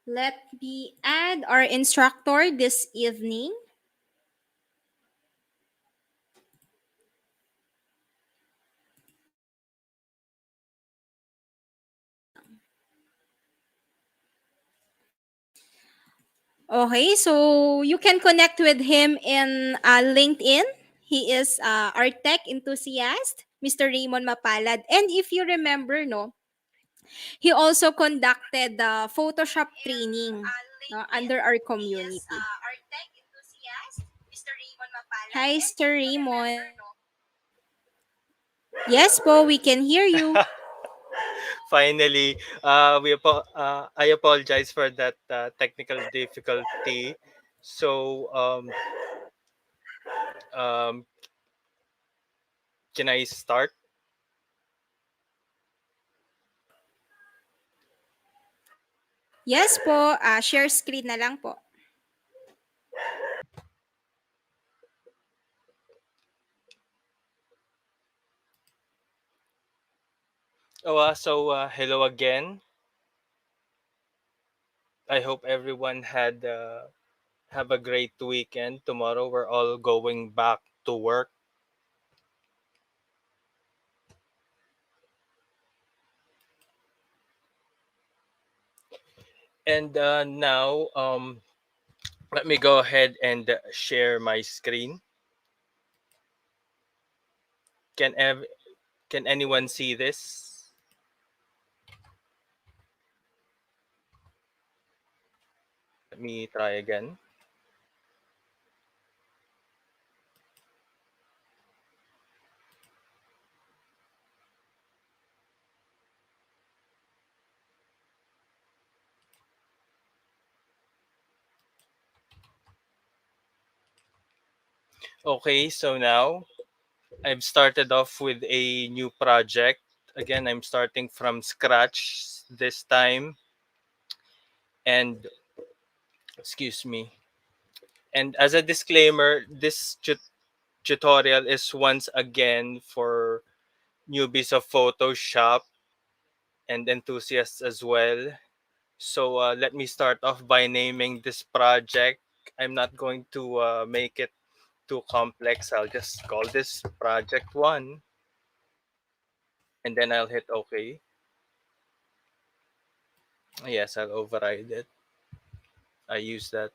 Let me add our instructor this evening. Okay, so you can connect with him in LinkedIn. He is our tech enthusiast, Mr. Raymond Mapalad. And if you remember, no, he also conducted the Photoshop training under our community. Hi, Sir Raymond. Yes po, we can hear you. Finally, I apologize for that technical difficulty. So, um, can I start? Yes po, share screen na lang po. Hello again. I hope everyone had have a great weekend. Tomorrow we're all going back to work. And now, let me go ahead and share my screen. Can can anyone see this? Let me try again. Okay, so now I've started off with a new project. Again, I'm starting from scratch this time. And excuse me. And as a disclaimer, this tutorial is once again for newbies of Photoshop and enthusiasts as well. So let me start off by naming this project. I'm not going to make it too complex. I'll just call this project one, and then I'll hit OK. Yes, I'll override it. I used that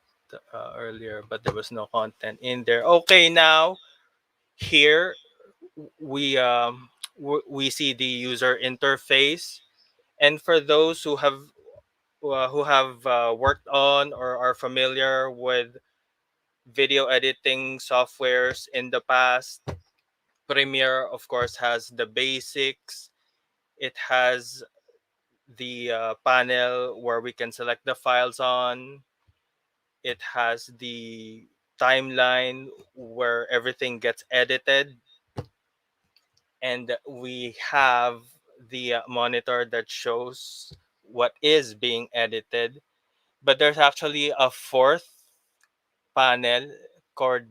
earlier, but there was no content in there. Okay, now here we see the user interface, and for those who have worked on or are familiar with video editing softwares in the past, Premiere, of course, has the basics. It has the panel where we can select the files on. It has the timeline where everything gets edited. And we have the monitor that shows what is being edited. But there's actually a fourth panel called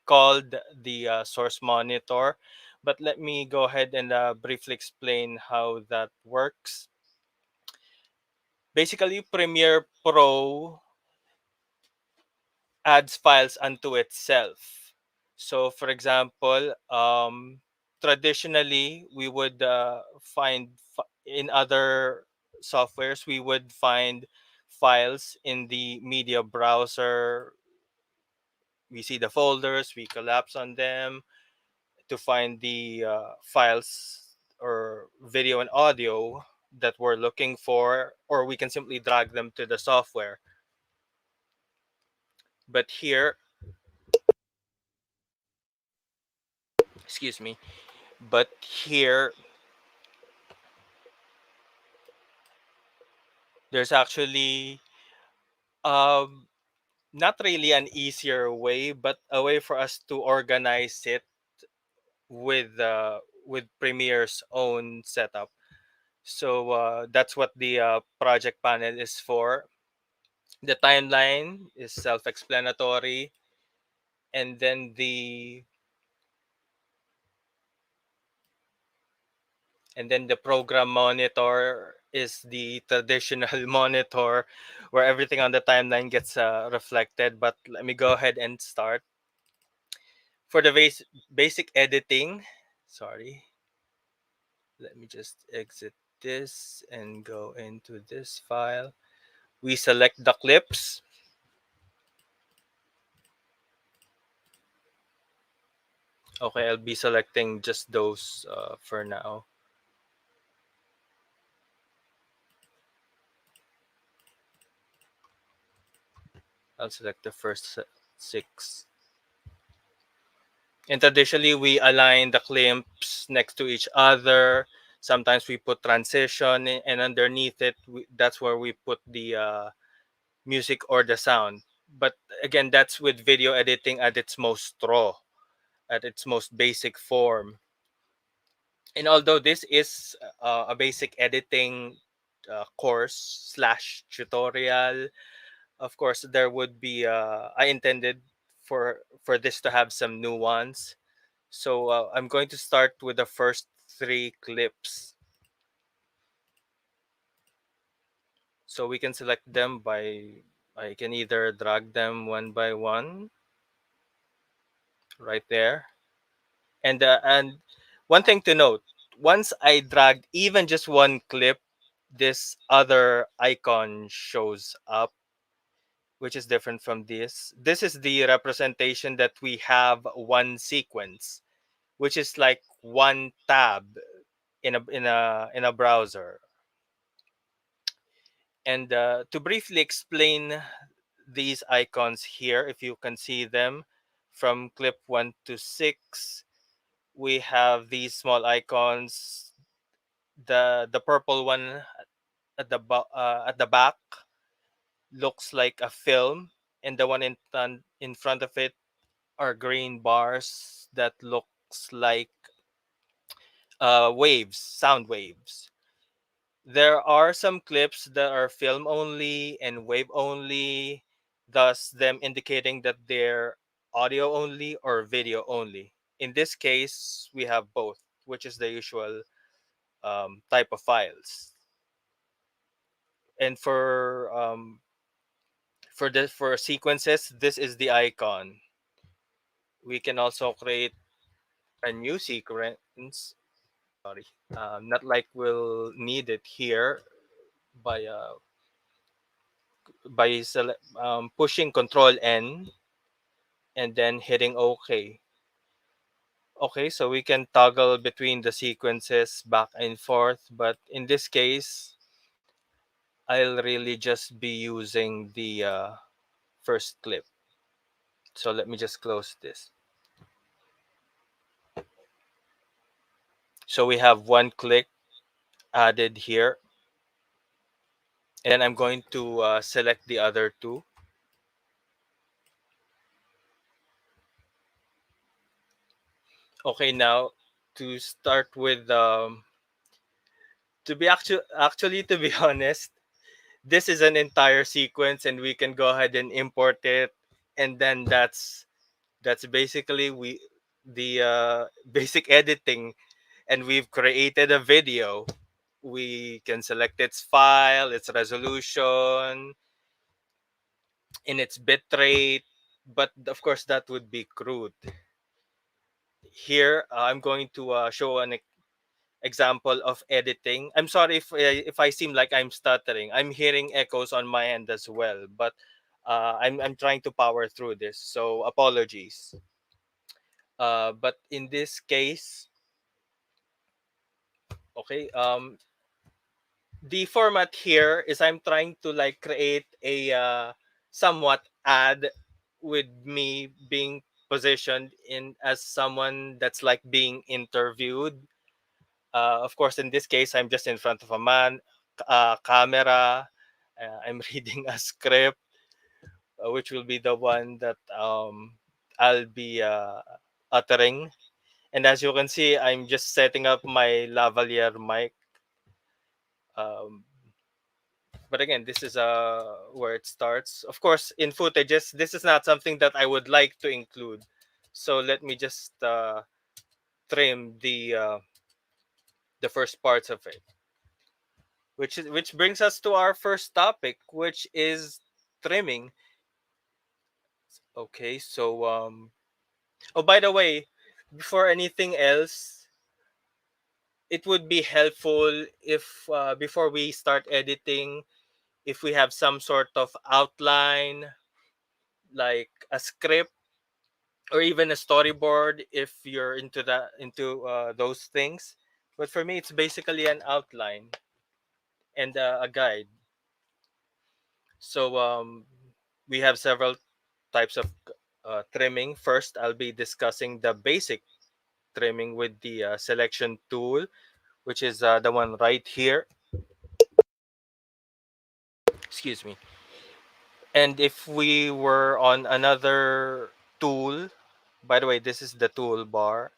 called the source monitor. But let me go ahead and briefly explain how that works. Basically, Premiere Pro adds files unto itself. So, for example, traditionally we would in other softwares we would find files in the media browser. We see the folders, we collapse on them to find the files or video and audio that we're looking for, or we can simply drag them to the software. But here, excuse me, but here there's actually um, not really an easier way, but a way for us to organize it with Premiere's own setup. So that's what the project panel is for. The timeline is self-explanatory, and then the program monitor is the traditional monitor where everything on the timeline gets reflected. But let me go ahead and start. For the basic editing, sorry, let me just exit this and go into this file. We select the clips. Okay, I'll be selecting just those for now. I'll select the first six. And traditionally, we align the clips next to each other. Sometimes we put transition, and underneath it, that's where we put the music or the sound. But again, that's with video editing at its most raw, at its most basic form. And although this is a basic editing course slash tutorial, of course, there would be. I intended for this to have some nuance. So I'm going to start with the first three clips. So we can select them by, I can either drag them one by one right there. And one thing to note, once I dragged even just one clip, this other icon shows up, which is different from this. This is the representation that we have one sequence, which is like one tab in a browser. And to briefly explain these icons here, if you can see them from clip 1 to 6, we have these small icons. The purple one at the back looks like a film, and the one in front of it are green bars that looks like waves, sound waves. There are some clips that are film only and wave only, thus them indicating that they're audio only or video only. In this case, we have both, which is the usual type of files. And for sequences, this is the icon. We can also create a new sequence. Sorry, not like we'll need it here by pushing Control N and then hitting OK. Okay, so we can toggle between the sequences back and forth, but in this case, I'll really just be using the first clip. So let me just close this. So we have one click added here, and then I'm going to select the other two. Okay, now to start with, to be actually to be honest, this is an entire sequence, and we can go ahead and import it, and then that's basically we the basic editing, and we've created a video. We can select its file, its resolution, in its bitrate, but of course that would be crude. Here, I'm going to show an example of editing. I'm sorry if I seem like I'm stuttering. I'm hearing echoes on my end as well, but I'm trying to power through this. So apologies. But in this case, okay. The format here is I'm trying to like create a somewhat ad with me being positioned in as someone that's like being interviewed. Of course, in this case, I'm just in front of a camera. I'm reading a script, which will be the one that I'll be uttering. And as you can see, I'm just setting up my lavalier mic. Um, but again, this is where it starts. Of course, in footages, this is not something that I would like to include. So let me just trim the first parts of it. which brings us to our first topic, which is trimming. Okay, so oh, by the way, before anything else, it would be helpful if before we start editing, if we have some sort of outline, like a script or even a storyboard, if you're into those things. But for me, it's basically an outline and a guide. So we have several types of trimming. First, I'll be discussing the basic trimming with the selection tool, which is the one right here. Excuse me. And if we were on another tool, by the way, this is the toolbar,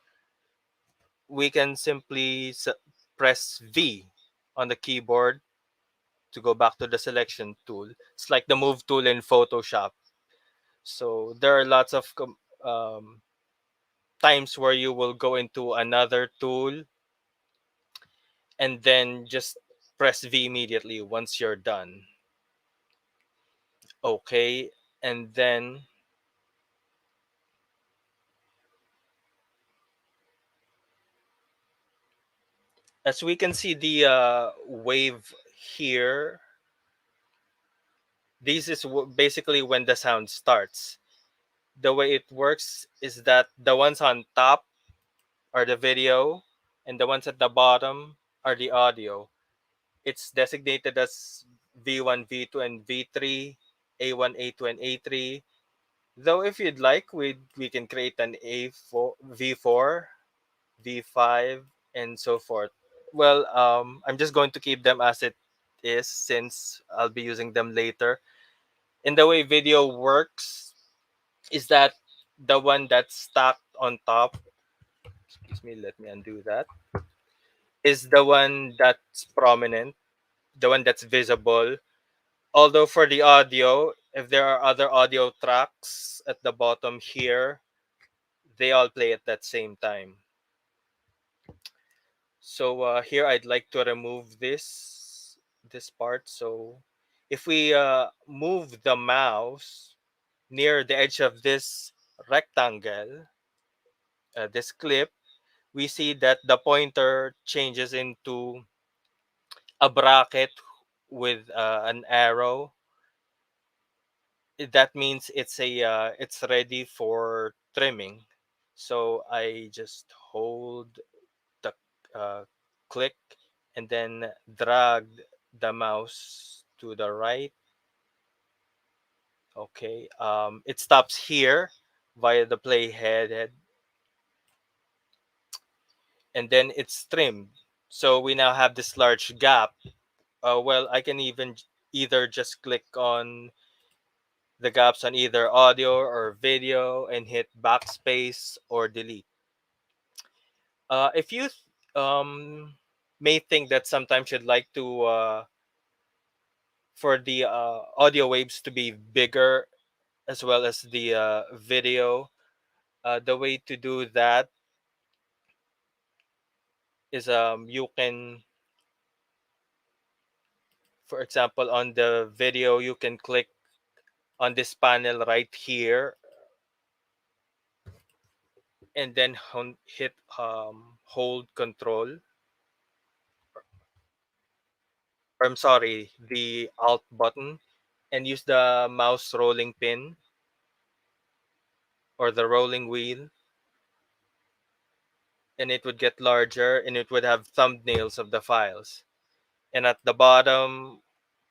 we can simply press V on the keyboard to go back to the selection tool. It's like the move tool in Photoshop. So there are lots of times where you will go into another tool and then just press V immediately once you're done. Okay, and then as we can see the wave here, this is basically when the sound starts. The way it works is that the ones on top are the video, and the ones at the bottom are the audio. It's designated as V1, V2, and V3, A1, A2, and A3. Though if you'd like, we can create an A4, V4, V5, and so forth. Well, I'm just going to keep them as it is since I'll be using them later. And the way video works is that the one that's stacked on top, excuse me, let me undo that, is the one that's prominent, the one that's visible. Although for the audio, if there are other audio tracks at the bottom here, they all play at that same time. So here I'd like to remove this part. So if we move the mouse near the edge of this rectangle, this clip, we see that the pointer changes into a bracket with an arrow. That means it's ready for trimming. So I just hold the click and then drag the mouse to the right. Okay, it stops here via the playhead, and then it's trimmed. So we now have this large gap. Well, I can even either just click on the gaps on either audio or video and hit backspace or delete. If you may think that sometimes you'd like to for the audio waves to be bigger as well as the video, the way to do that is you can, for example, on the video, you can click on this panel right here and then hit hold control, or I'm sorry, the alt button, and use the mouse rolling pin or the rolling wheel, and it would get larger and it would have thumbnails of the files. And at the bottom,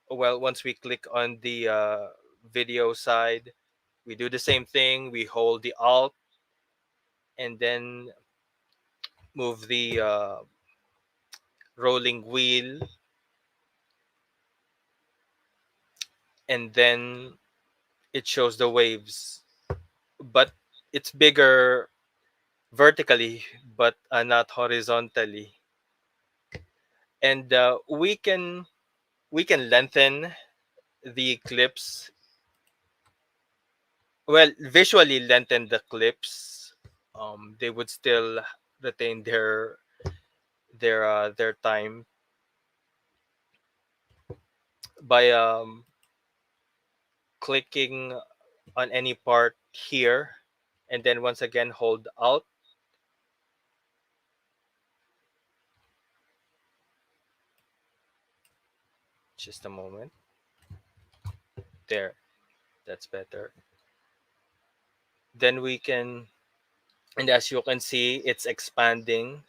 well, once we click on the video side, we do the same thing. We hold the alt and then move the rolling wheel, and then it shows the waves. But it's bigger vertically, but not horizontally. And we can lengthen the clips. Well, visually lengthen the clips. They would still retain their time. by clicking on any part here, and then once again hold Alt. Just a moment. There, that's better. Then we can, and as you can see, it's expanding.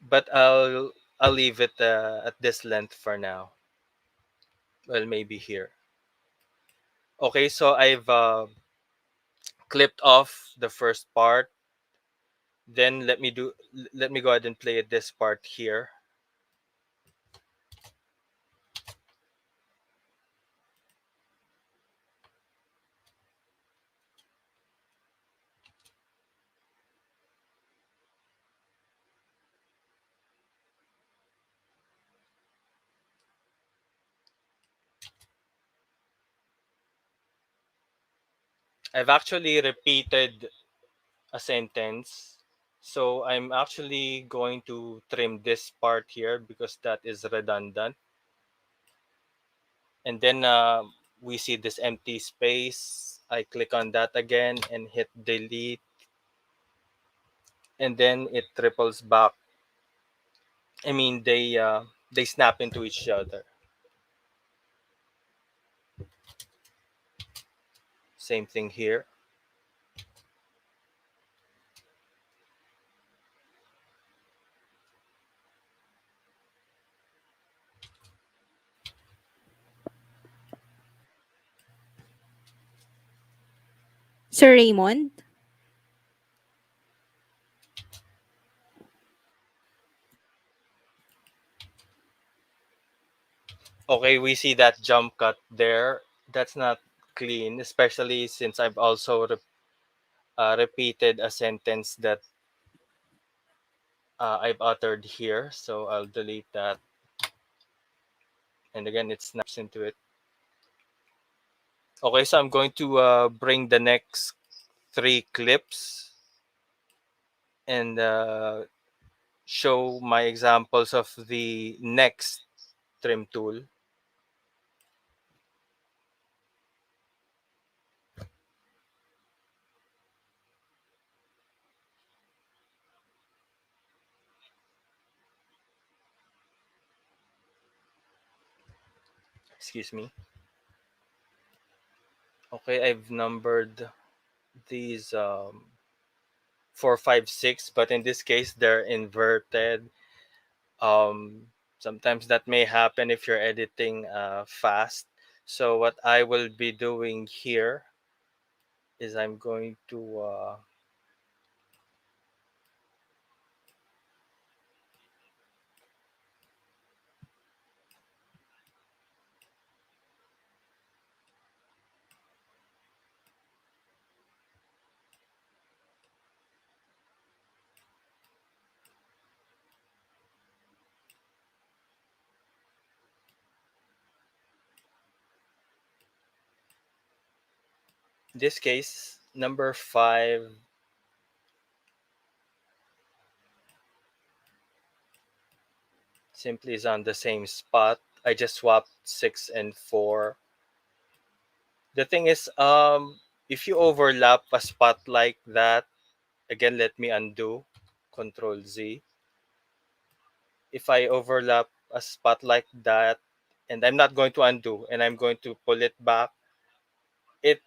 But I'll leave it at this length for now. Well, maybe here. Okay, so I've clipped off the first part. Then let me go ahead and play this part here. I've actually repeated a sentence. So I'm actually going to trim this part here because that is redundant. And then we see this empty space. I click on that again and hit delete. And then it triples back. I mean, they snap into each other. Same thing here. Sir Raymond? Okay, we see that jump cut there. That's not clean, especially since I've also repeated a sentence that I've uttered here. So I'll delete that. And again, it snaps into it. Okay, so I'm going to bring the next three clips and show my examples of the next trim tool. Excuse me. Okay, I've numbered these 4, 5, 6, but in this case they're inverted. Sometimes that may happen if you're editing fast. So what I will be doing here is I'm going to this case number 5 simply is on the same spot. I just swapped 6 and 4. The thing is, if you overlap a spot like that, again, let me undo. Control Z. If I overlap a spot like that, and I'm not going to undo, and I'm going to pull it back, it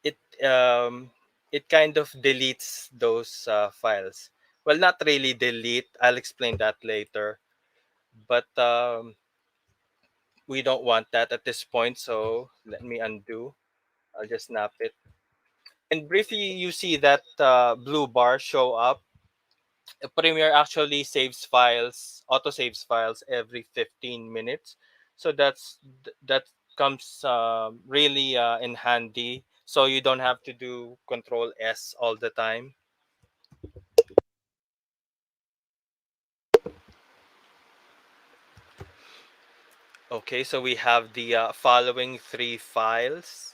it um it kind of deletes those files. Well, not really delete. I'll explain that later. But we don't want that at this point, so let me undo. I'll just snap it. And briefly, you see that blue bar show up. Premiere actually saves files, auto saves files every 15 minutes. So that comes really in handy. So you don't have to do Control S all the time. Okay, so we have the following three files.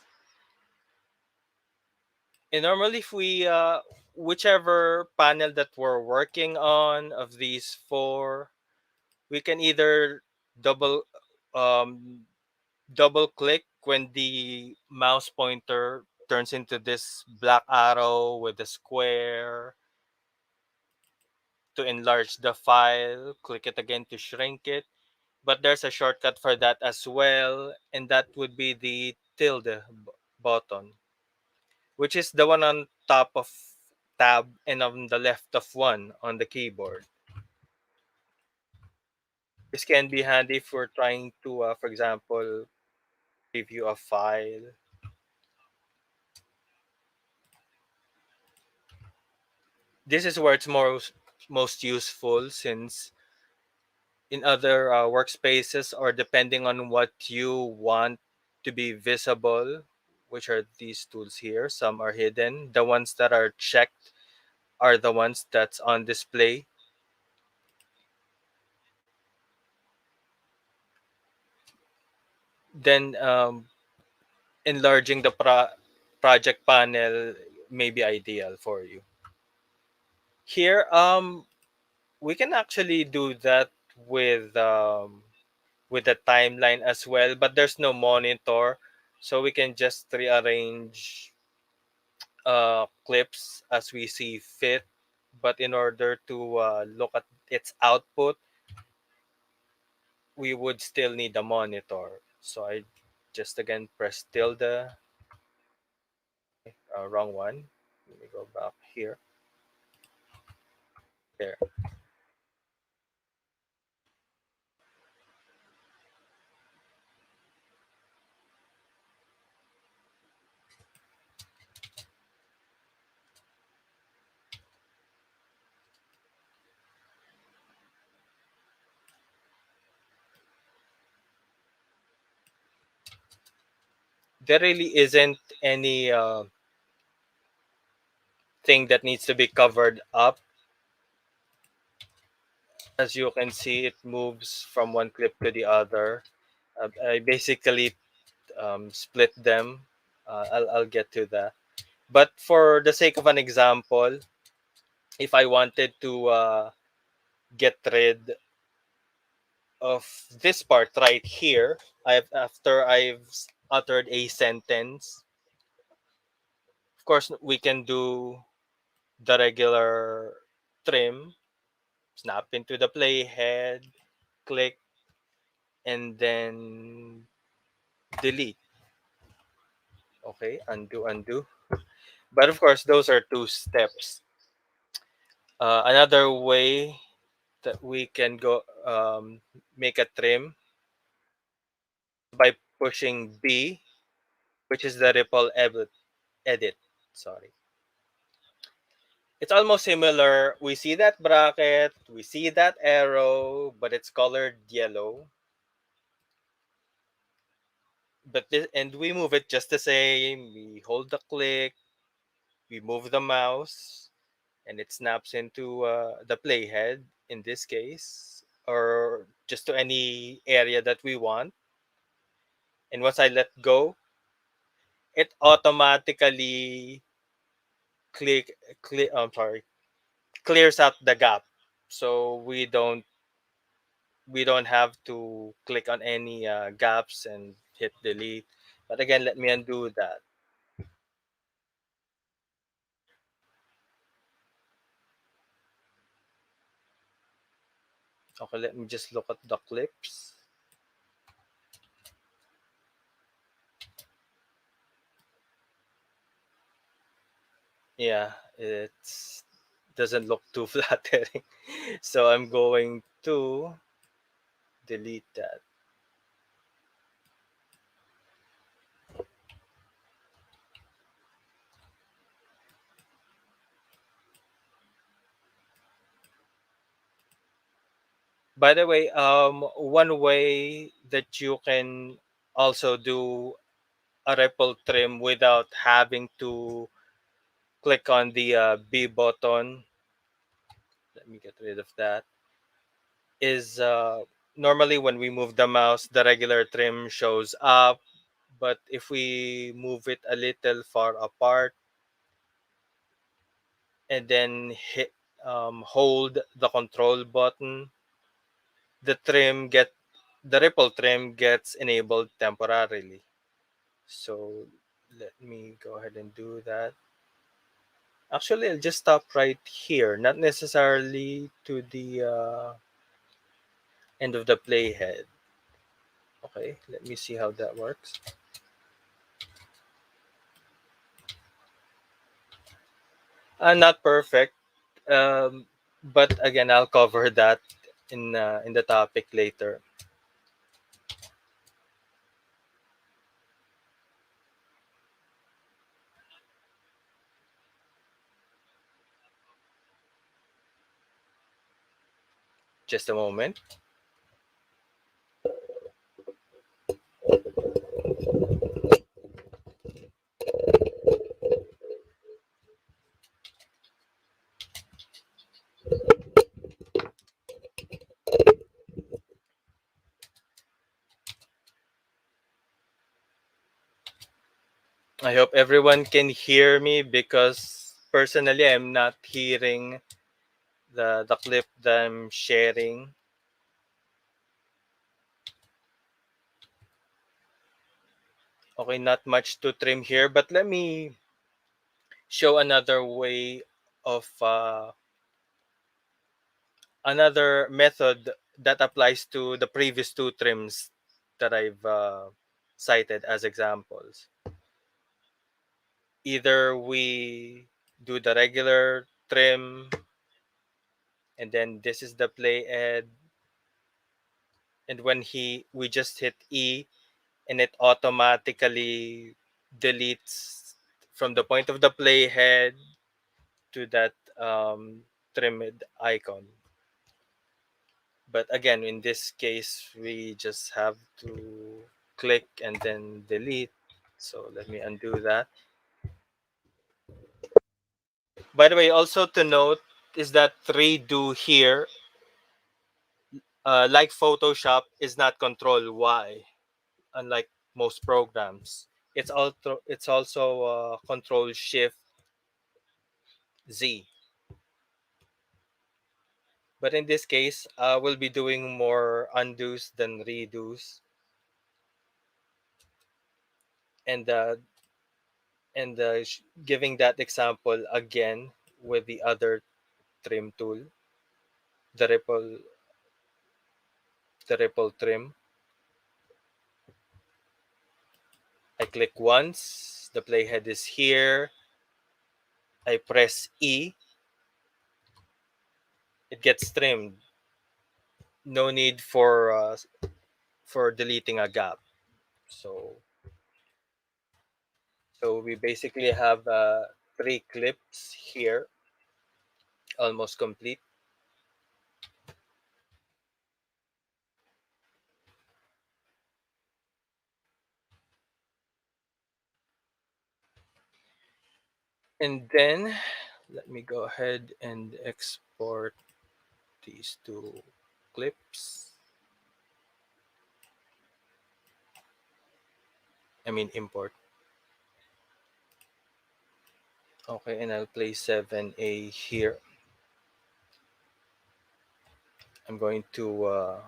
And normally, if we whichever panel that we're working on of these four, We can either double um, double click when the mouse pointer turns into this black arrow with a square to enlarge the file, click it again to shrink it. But there's a shortcut for that as well, and that would be the button, which is the one on top of tab and on the left of one on the keyboard. This can be handy for trying to, for example, preview a file. This is where it's most useful, since in other workspaces, or depending on what you want to be visible, which are these tools here, some are hidden. The ones that are checked are the ones that's on display. Then enlarging the project panel may be ideal for you. Here, we can actually do that with the timeline as well, but there's no monitor, so we can just rearrange clips as we see fit. But in order to look at its output, we would still need a monitor. So I just again press tilde. Wrong one. Let me go back here. There. There really isn't any thing that needs to be covered up. As you can see, it moves from one clip to the other. I basically split them. I'll get to that. But for the sake of an example, if I wanted to get rid of this part right here, after I've uttered a sentence, of course we can do the regular trim, snap into the playhead, click, and then delete. Okay, undo, undo. But of course, those are two steps. Another way that we can go make a trim by pushing B, which is the ripple edit. Sorry. It's almost similar. We see that bracket, we see that arrow, but it's colored yellow. And we move it just the same. We hold the click, we move the mouse, and it snaps into the playhead in this case, or just to any area that we want. And once I let go, it automatically click click I'm sorry, clears out the gap, so we don't have to click on any gaps and hit delete. But again, let me undo that. Okay, let me just look at the clips. Yeah, it's doesn't look too flattering. So I'm going to delete that. By the way, one way that you can also do a ripple trim without having to click on the B button, let me get rid of that, is normally when we move the mouse, the regular trim shows up. But if we move it a little far apart and then hold the control button, the trim get the ripple trim gets enabled temporarily. So let me go ahead and do that. Actually, I'll just stop right here, not necessarily to the end of the playhead. Okay, let me see how that works. Not perfect, um, but again, I'll cover that in the topic later. Just a moment. I hope everyone can hear me because personally, I'm not hearing the clip that I'm sharing. Okay, not much to trim here, but let me show another way of another method that applies to the previous two trims that I've cited as examples. Either we do the regular trim, and then this is the play ed, and when he we just hit E, and it automatically deletes from the point of the playhead to that trimmed icon. But again, in this case, we just have to click and then delete. So let me undo that. By the way, also to note is that redo here, like Photoshop, is not Control Y, unlike most programs. It's also Control Shift Z. But in this case, we'll be doing more undos than redos, and giving that example again with the other trim tool, the ripple trim. I click once, the playhead is here. I press E, it gets trimmed. No need for deleting a gap. So we basically have three clips here, almost complete. And then let me go ahead and export these two clips. I mean import. Okay, and I'll play 7A here. I'm going to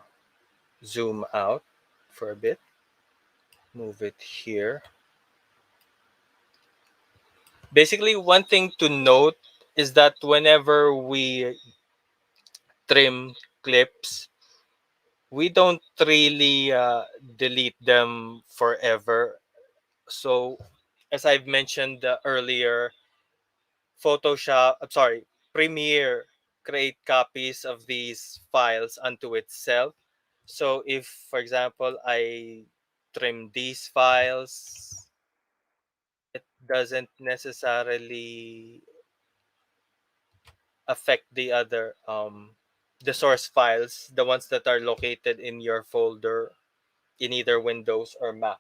zoom out for a bit, move it here. Basically, one thing to note is that whenever we trim clips, we don't really delete them forever. So, as I've mentioned earlier, Premiere create copies of these files unto itself. So if, for example, I trim these files, it doesn't necessarily affect the source files, the ones that are located in your folder in either Windows or Mac.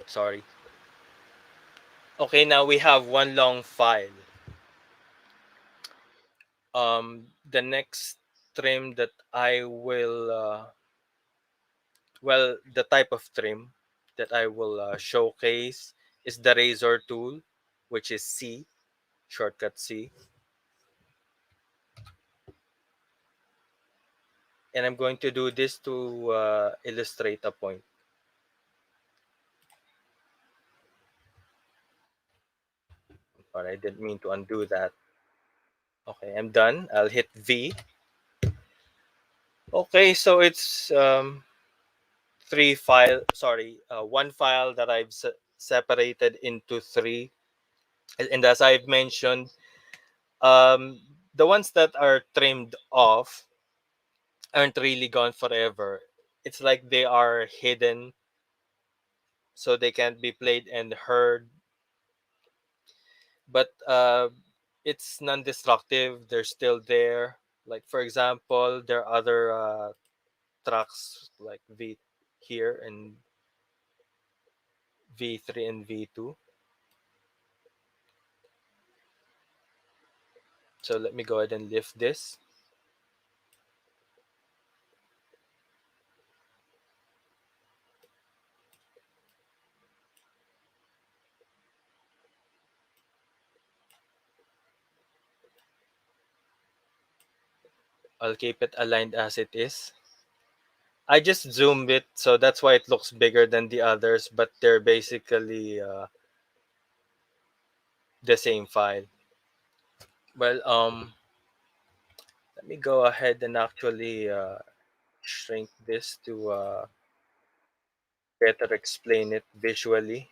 Sorry. Okay, now we have one long file. The next trim that I will, well, the type of trim that I will showcase is the razor tool, which is C, shortcut C. And I'm going to do this to illustrate a point. But I didn't mean to undo that. Okay, I'm done. I'll hit V. Okay, so it's one file that I've separated into three. And as I've mentioned, um, the ones that are trimmed off aren't really gone forever. It's like they are hidden, so they can't be played and heard. But it's non-destructive. They're still there. Like for example, there are other tracks like V here and V3 and V2. So let me go ahead and lift this. I'll keep it aligned as it is. I just zoomed it, so that's why it looks bigger than the others, but they're basically the same file. Well, let me go ahead and actually shrink this to better explain it visually.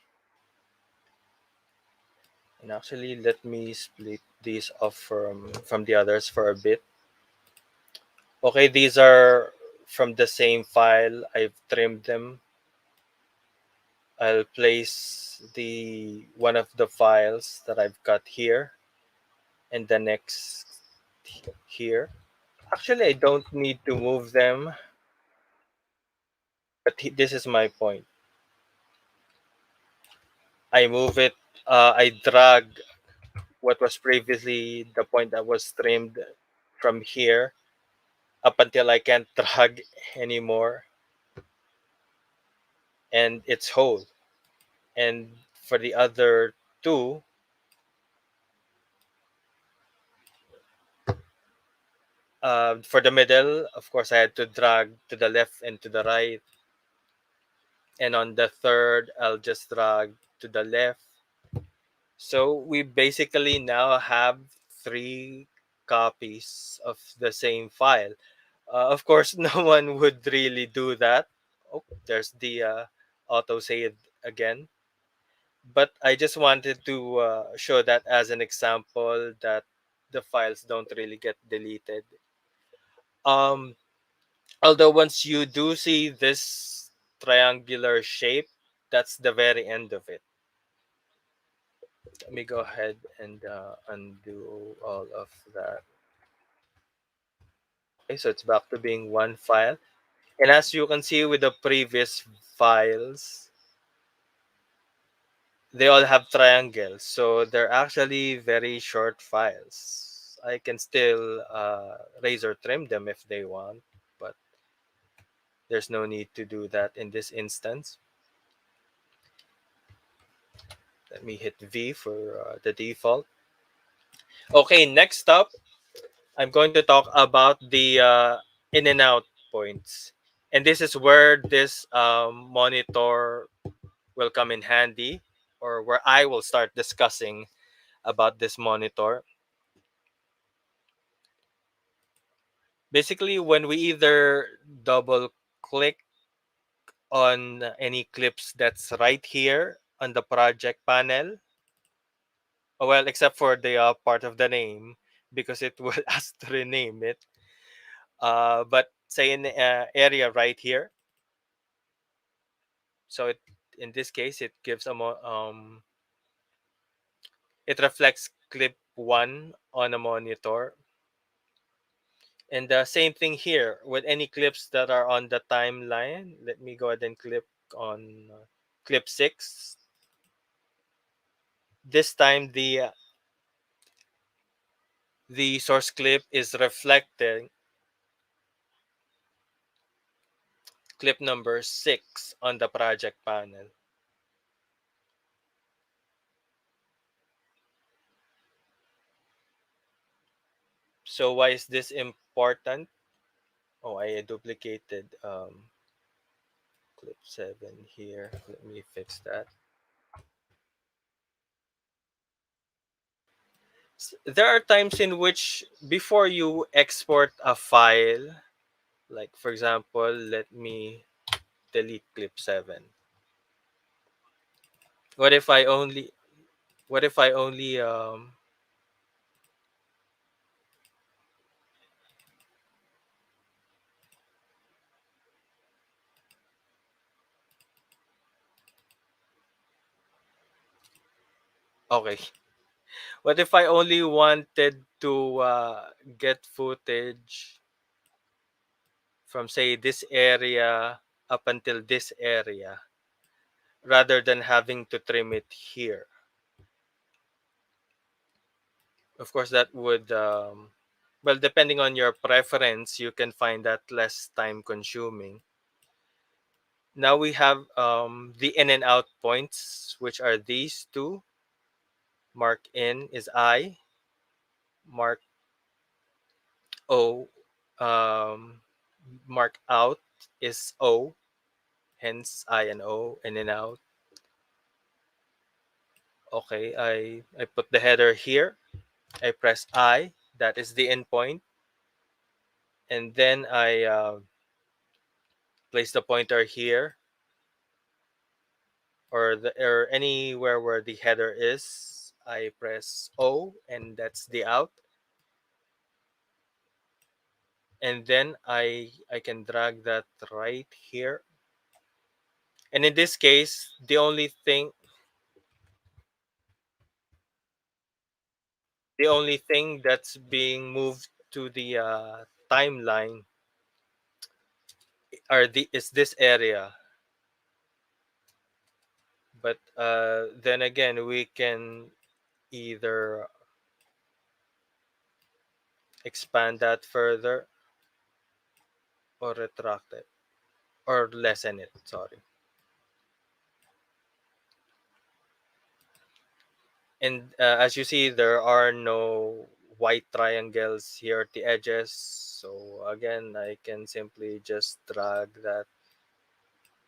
And actually, let me split these off from the others for a bit. Okay, these are from the same file. I've trimmed them. I'll place the one of the files that I've got here and the next here. Actually, I don't need to move them, but this is my point. I move it. I drag what was previously the point that was trimmed from here up until I can't drag anymore, and it's whole. And for the other two, for the middle, of course, I had to drag to the left and to the right. And on the third, I'll just drag to the left. So we basically now have three copies of the same file. Of course, no one would really do that. Oh, there's the auto save again. But I just wanted to show that as an example that the files don't really get deleted. Um, Although once you do see this triangular shape, that's the very end of it. Let me go ahead and undo all of that. Okay, so it's back to being one file. And as you can see with the previous files, they all have triangles. So they're actually very short files. I can still razor trim them if they want, but there's no need to do that in this instance. Let me hit V for the default. Okay, next up, I'm going to talk about the in and out points. And this is where this monitor will come in handy, or where I will start discussing about this monitor. Basically, when we either double click on any clips that's right here on the project panel, well, except for the part of the name, because it will ask to rename it. But say in the area right here, so in this case, it gives it reflects clip one on a monitor. And the same thing here with any clips that are on the timeline. Let me go ahead and click on clip six. This time the source clip is reflecting clip number 6 on the project panel. So why is this important? Oh, I duplicated clip 7 here. Let me fix that. There are times in which before you export a file, like for example, let me delete clip 7. What if I only what if I only okay. What if I only wanted to get footage from say this area up until this area rather than having to trim it here? Of course, that would well, depending on your preference, you can find that less time consuming. Now we have the in and out points, which are these two. Mark in is I, mark O, um, mark out is O, hence I and O, in and out. Okay, I put the header here. I press I, that is the endpoint, and then I place the pointer here or anywhere where the header is. I press O, and that's the out, and then I can drag that right here. And in this case, the only thing that's being moved to the timeline is this area. But then again, we can either expand that further or retract it or lessen it. Sorry. And as you see, there are no white triangles here at the edges. So again, I can simply just drag that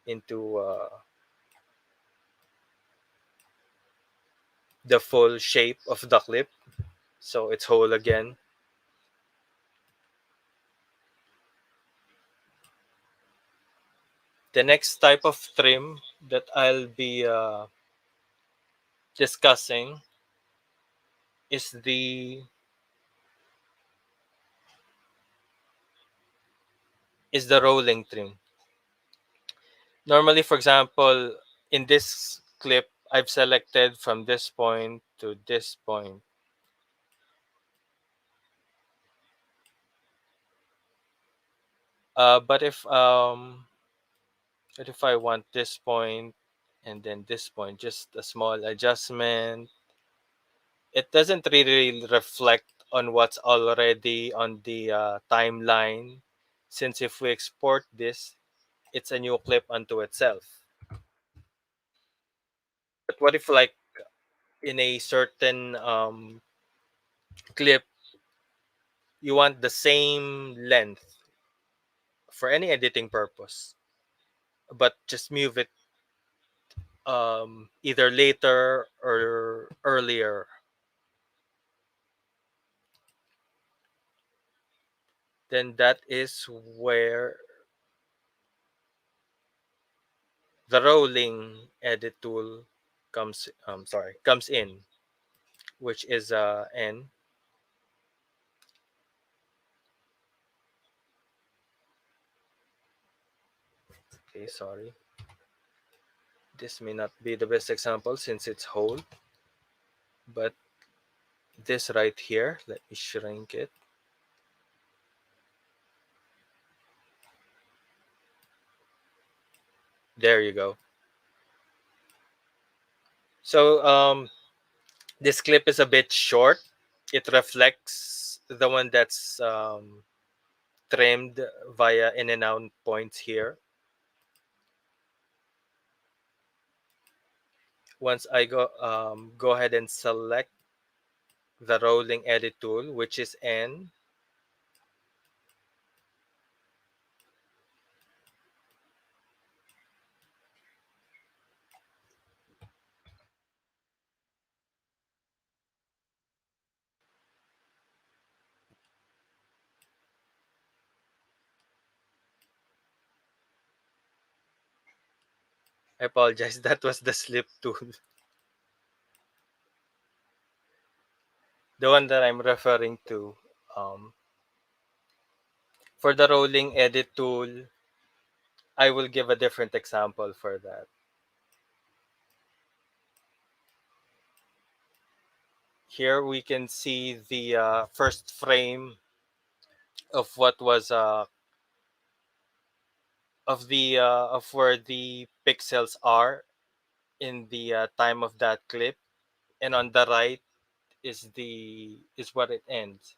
into the full shape of the clip. So it's whole again. The next type of trim that I'll be discussing is the rolling trim. Normally, for example, in this clip, I've selected from this point to this point. But if I want this point and then this point, just a small adjustment, it doesn't really reflect on what's already on the timeline. Since if we export this, it's a new clip unto itself. But what if, like, in a certain clip, you want the same length for any editing purpose, but just move it either later or earlier, then that is where the rolling edit tool comes in, which is N. Okay, sorry. This may not be the best example since it's whole, but this right here, let me shrink it. There you go. So this clip is a bit short. It reflects the one that's trimmed via in and out points here. Once I go ahead and select the rolling edit tool, which is N. I apologize, that was the slip tool. The one that I'm referring to. Um, for the rolling edit tool, I will give a different example for that. Here we can see the first frame of what was of where the pixels are in the time of that clip, and on the right is what it ends.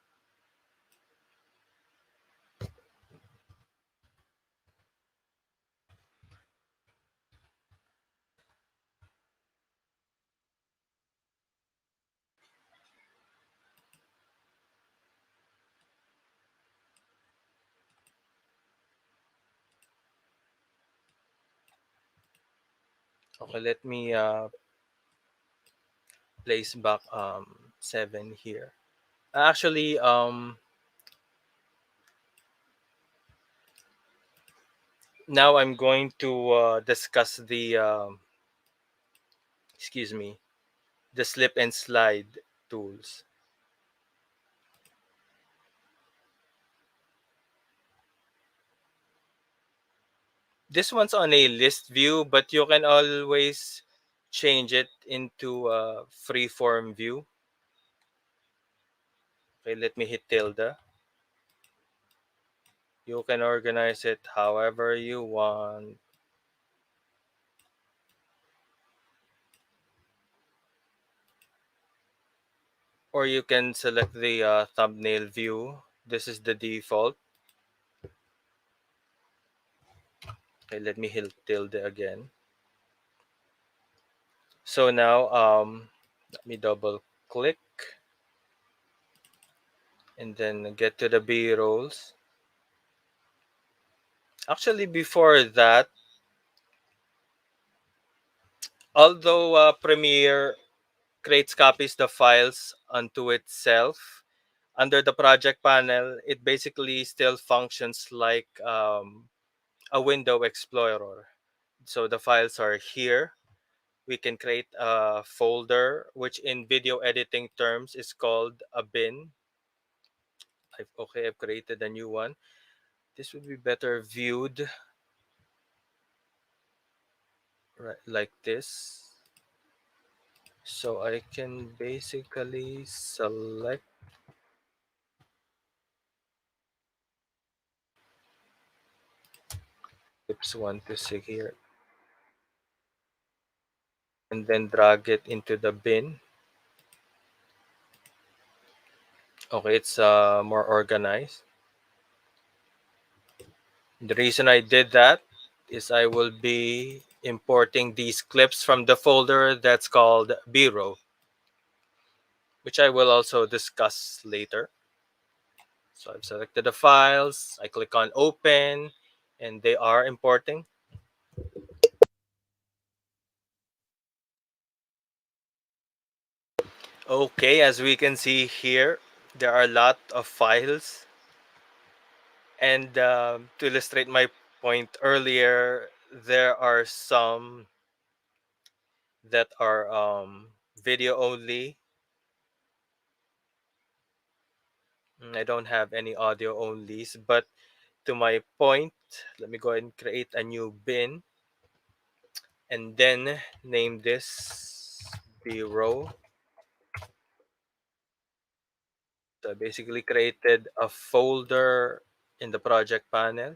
Okay, let me place back 7 here. Actually, now I'm going to discuss the excuse me, the slip and slide tools. This one's on a list view, but you can always change it into a freeform view. Okay, let me hit tilde. You can organize it however you want. Or you can select the thumbnail view. This is the default. Okay, let me hit tilde again. So now, let me double click and then get to the B rolls. Actually, before that, although Premiere creates copies the files onto itself, under the project panel, it basically still functions like a window explorer. So the files are here. We can create a folder, which in video editing terms is called a bin. I've created a new one. This would be better viewed right like this. So I can basically select tips 1 to 6 here and then drag it into the bin. Okay, it's more organized. The reason I did that is I will be importing these clips from the folder that's called B-roll, which I will also discuss later. So I've selected the files, I click on open, and they are importing. Okay, as we can see here, there are a lot of files. And to illustrate my point earlier, there are some that are video only. I don't have any audio onlys, but to my point, let me go ahead and create a new bin and then name this B-roll. So I basically created a folder in the project panel.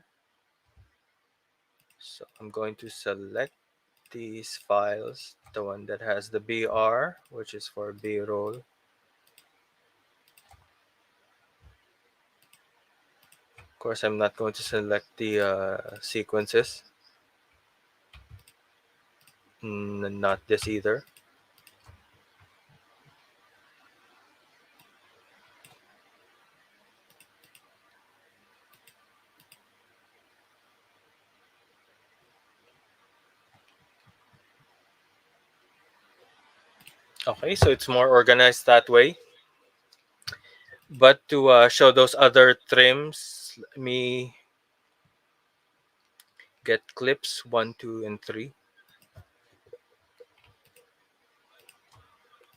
So I'm going to select these files, the one that has the BR, which is for B-roll. Of course, I'm not going to select the sequences. Not this either. Okay, so it's more organized that way. But to show those other trims, let me get clips 1, 2, and 3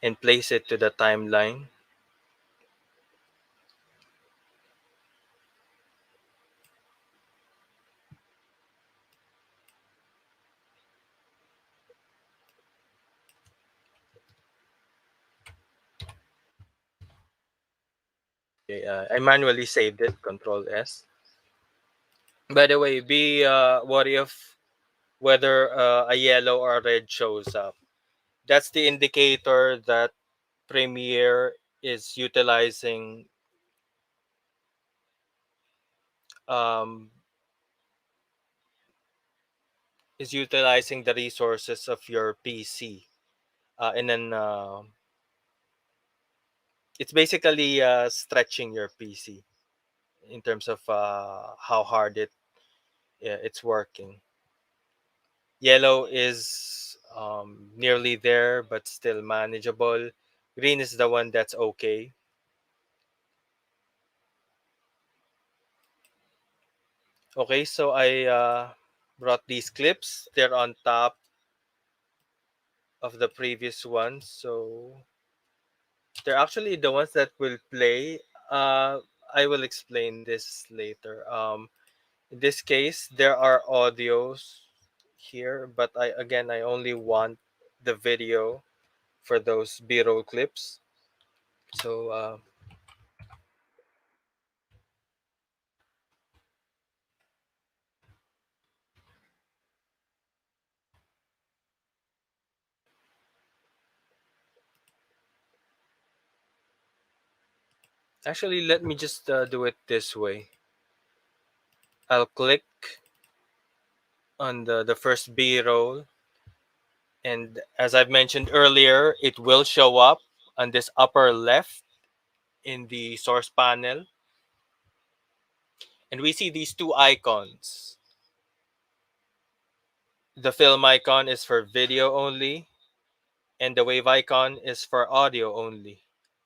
and place it to the timeline. Okay, I manually saved it, Control S. By the way, be what if whether a yellow or a red shows up. That's the indicator that Premiere is utilizing um, the resources of your PC. And then it's basically stretching your PC in terms of how hard it's working. Yellow is nearly there, but still manageable. Green is the one that's okay. Okay, so I brought these clips. They're on top of the previous ones, so they're actually the ones that will play. Uh, I will explain this later. In this case, there are audios here, but I only want the video for those B-roll clips. So actually, let me just do it this way. I'll click on the first B-roll, and as I've mentioned earlier, it will show up on this upper left in the source panel, and we see these two icons. The film icon is for video only, and the wave icon is for audio only.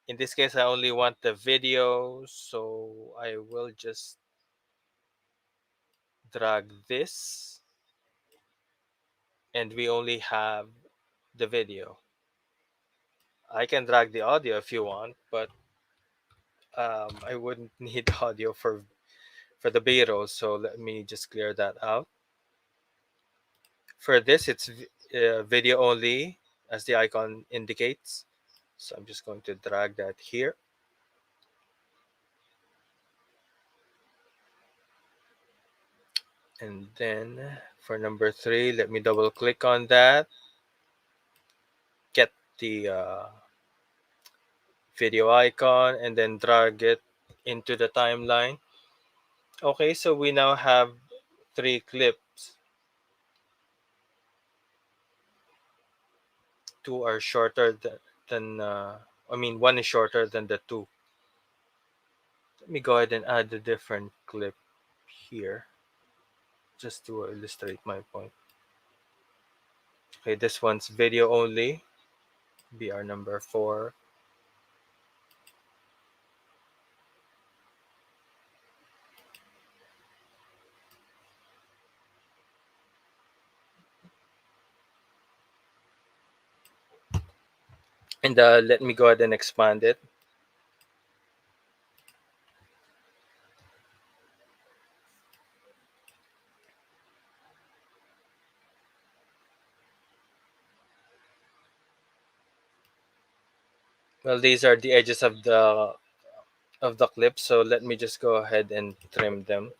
In this case, I only want the video, so I will just drag this, and we only have the video. I can drag the audio if you want, but I wouldn't need audio for the B-roll, so let me just clear that out. For this, it's video only, as the icon indicates. So I'm just going to drag that here. And then for number 3, let me double click on that. Get the video icon and then drag it into the timeline. Okay, so we now have 3 clips. 2 are shorter than one is shorter than the 2. Let me go ahead and add a different clip here just to illustrate my point. Okay, this one's video only, BR number 4. And let me go ahead and expand it. Well, these are the edges of the clip, so let me just go ahead and trim them.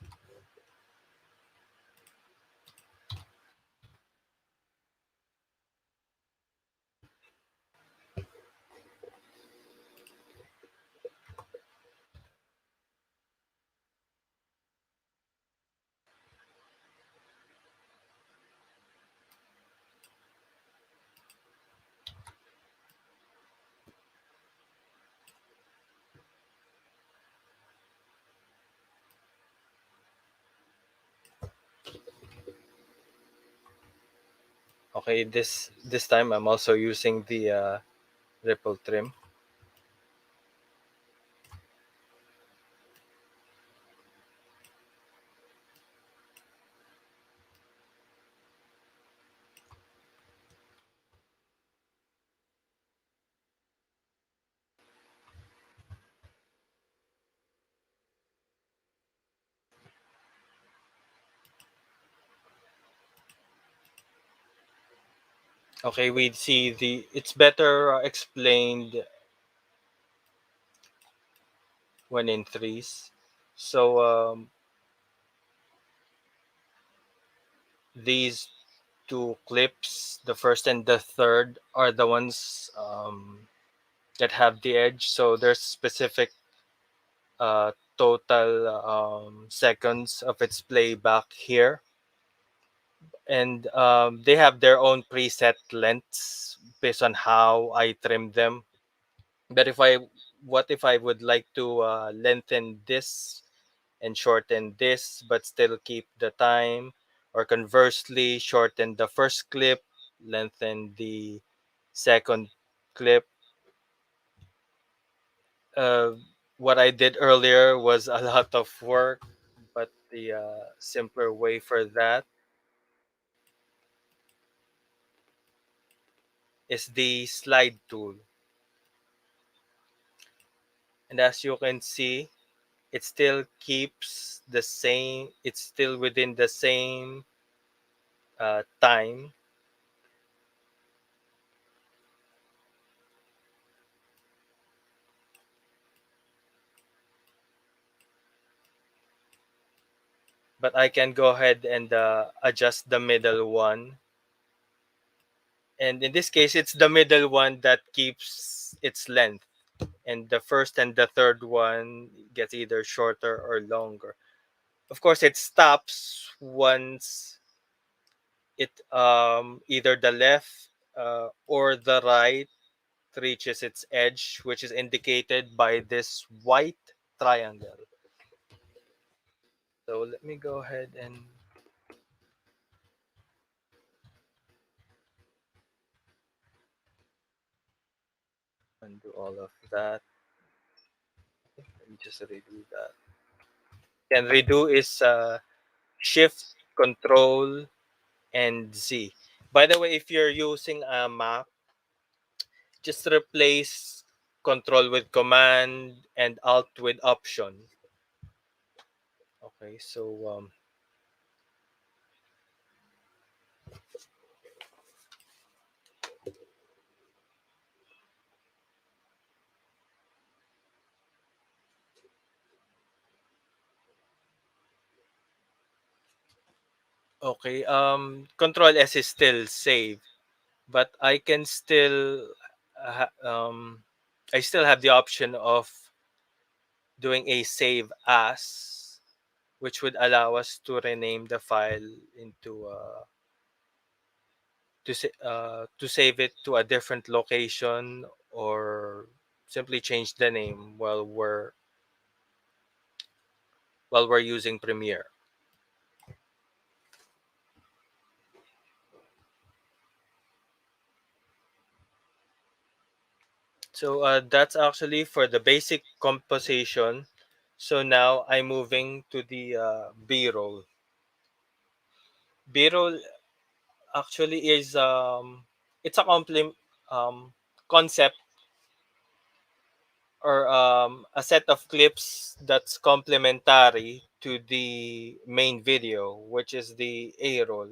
Okay, this time I'm also using the ripple trim. Okay, we see the it's better explained when in threes. So these two clips, the first and the third, are the ones that have the edge. So there's specific total seconds of its playback here, and they have their own preset lengths based on how I trim them. But what if I would like to lengthen this and shorten this, but still keep the time, or conversely, shorten the first clip, lengthen the second clip. Uh, what I did earlier was a lot of work, but the simpler way for that is the slide tool. And as you can see, it still keeps the same, it's still within the same time, but I can go ahead and adjust the middle one. And in this case, it's the middle one that keeps its length. And the first and the third one gets either shorter or longer. Of course, it stops once it either the left or the right reaches its edge, which is indicated by this white triangle. So let me go ahead and undo all of that. Let me just redo that. And redo is Shift, Control, and Z. By the way, if you're using a Mac, just replace Control with Command and Alt with Option. Okay, so okay, Control S is still save, but I can still I still have the option of doing a save as, which would allow us to rename the file into to save it to a different location, or simply change the name while we're using Premiere. So that's actually for the basic composition. So now I'm moving to the B-roll. B-roll actually is it's a concept, or a set of clips that's complementary to the main video, which is the A roll.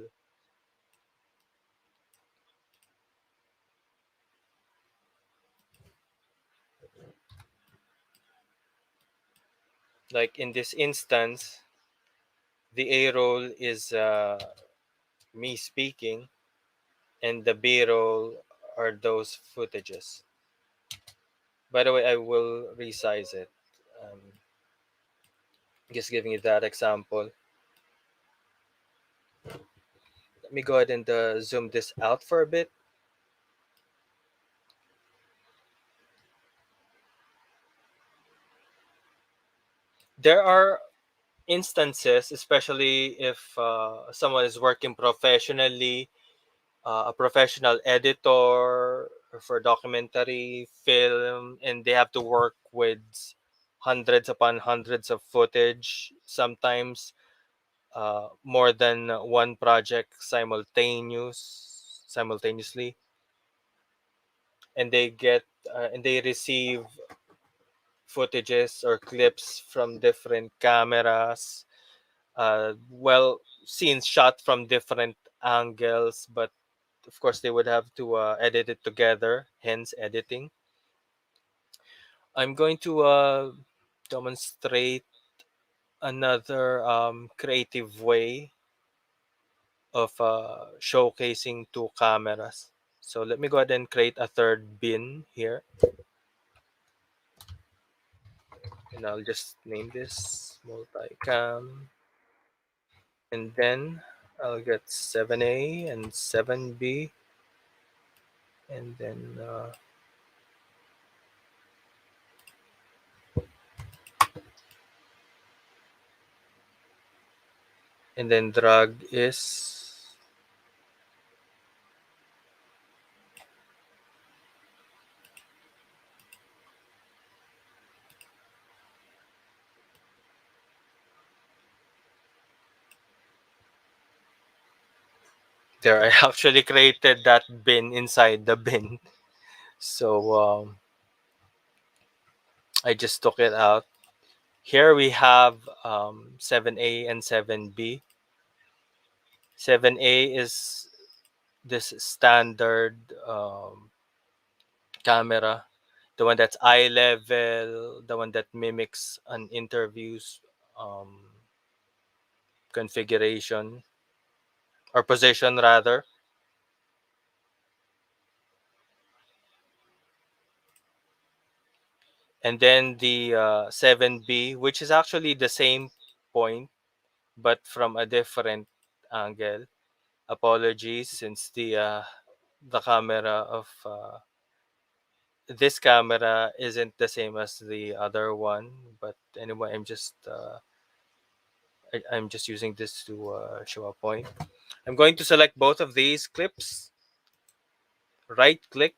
Like in this instance, the A roll is me speaking, and the B roll are those footages. By the way, I will resize it. Um, just giving you that example. Let me go ahead and zoom this out for a bit. There are instances, especially if someone is working professionally, a professional editor for documentary film, and they have to work with hundreds upon hundreds of footage, sometimes more than one project simultaneously, and they receive footages or clips from different cameras, well, scenes shot from different angles, but of course they would have to edit it together, hence editing. I'm going to demonstrate another creative way of showcasing two cameras. So let me go ahead and create a third bin here, and I'll just name this multicam, and then I'll get 7A and 7B, and then drag is there. I actually created that bin inside the bin, so I just took it out. Here we have 7A and 7B. 7A is this standard camera, the one that's eye level, the one that mimics an interview's um, configuration or position rather. And then the 7B, which is actually the same point but from a different angle. Apologies, since the camera of this camera isn't the same as the other one. But anyway, I'm just using this to show a point. I'm going to select both of these clips, right click,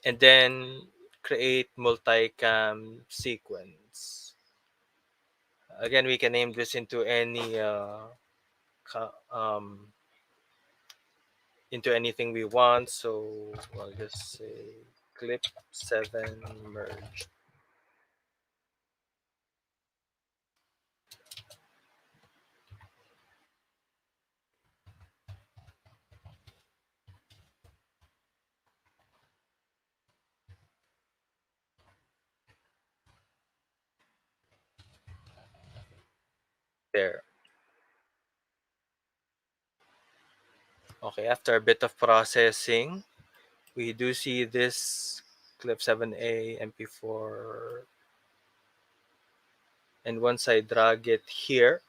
and then create multicam sequence. Again, we can name this ca- um, into anything we want. So I'll just say clip 7 merge there. Okay, after a bit of processing, we do see this clip 7A MP4, and once I drag it here,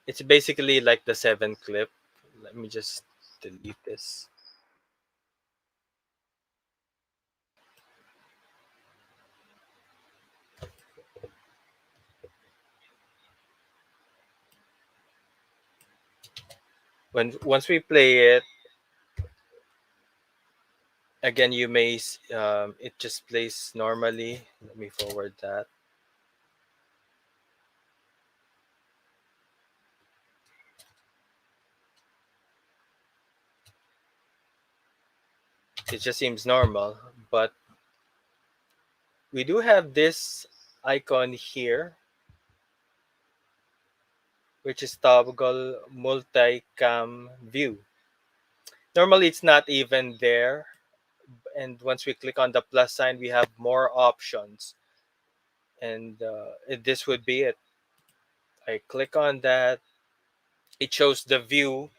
it's basically like the 7 clip. Let me just delete this. When once we play it again, it just plays normally. Let me forward that. It just seems normal, but we do have this icon here, which is toggle multicam view. Normally, it's not even there, and once we click on the plus sign, we have more options, and this would be it. I click on that. It shows the view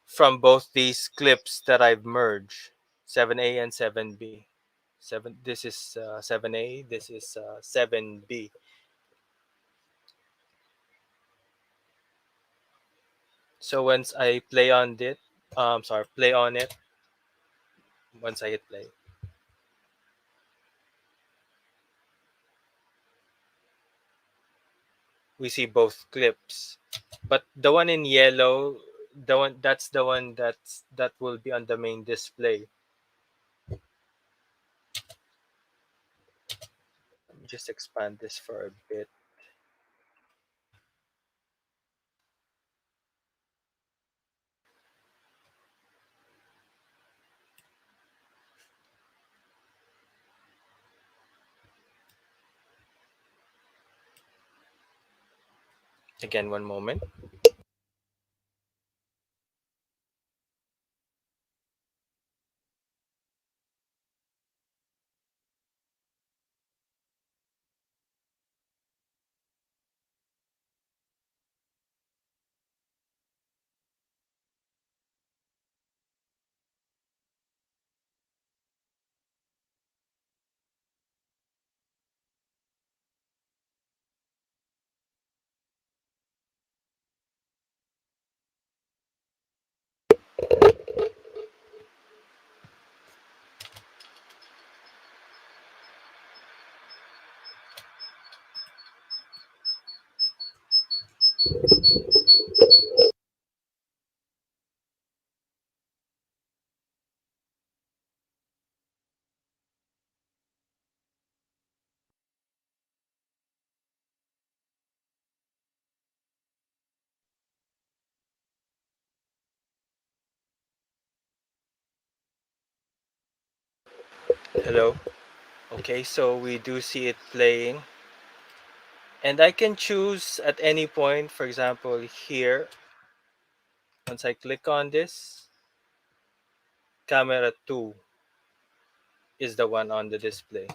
from both these clips that I've merged, 7A and 7B. This is 7A, this is 7B. So once I play on it, once I hit play, we see both clips. But the one in yellow, the one that will be on the main display. Let me just expand this for a bit. Again, one moment. Hello. Okay, so we do see it playing. And I can choose at any point, for example, here, once I click on this, camera 2 is the one on the display.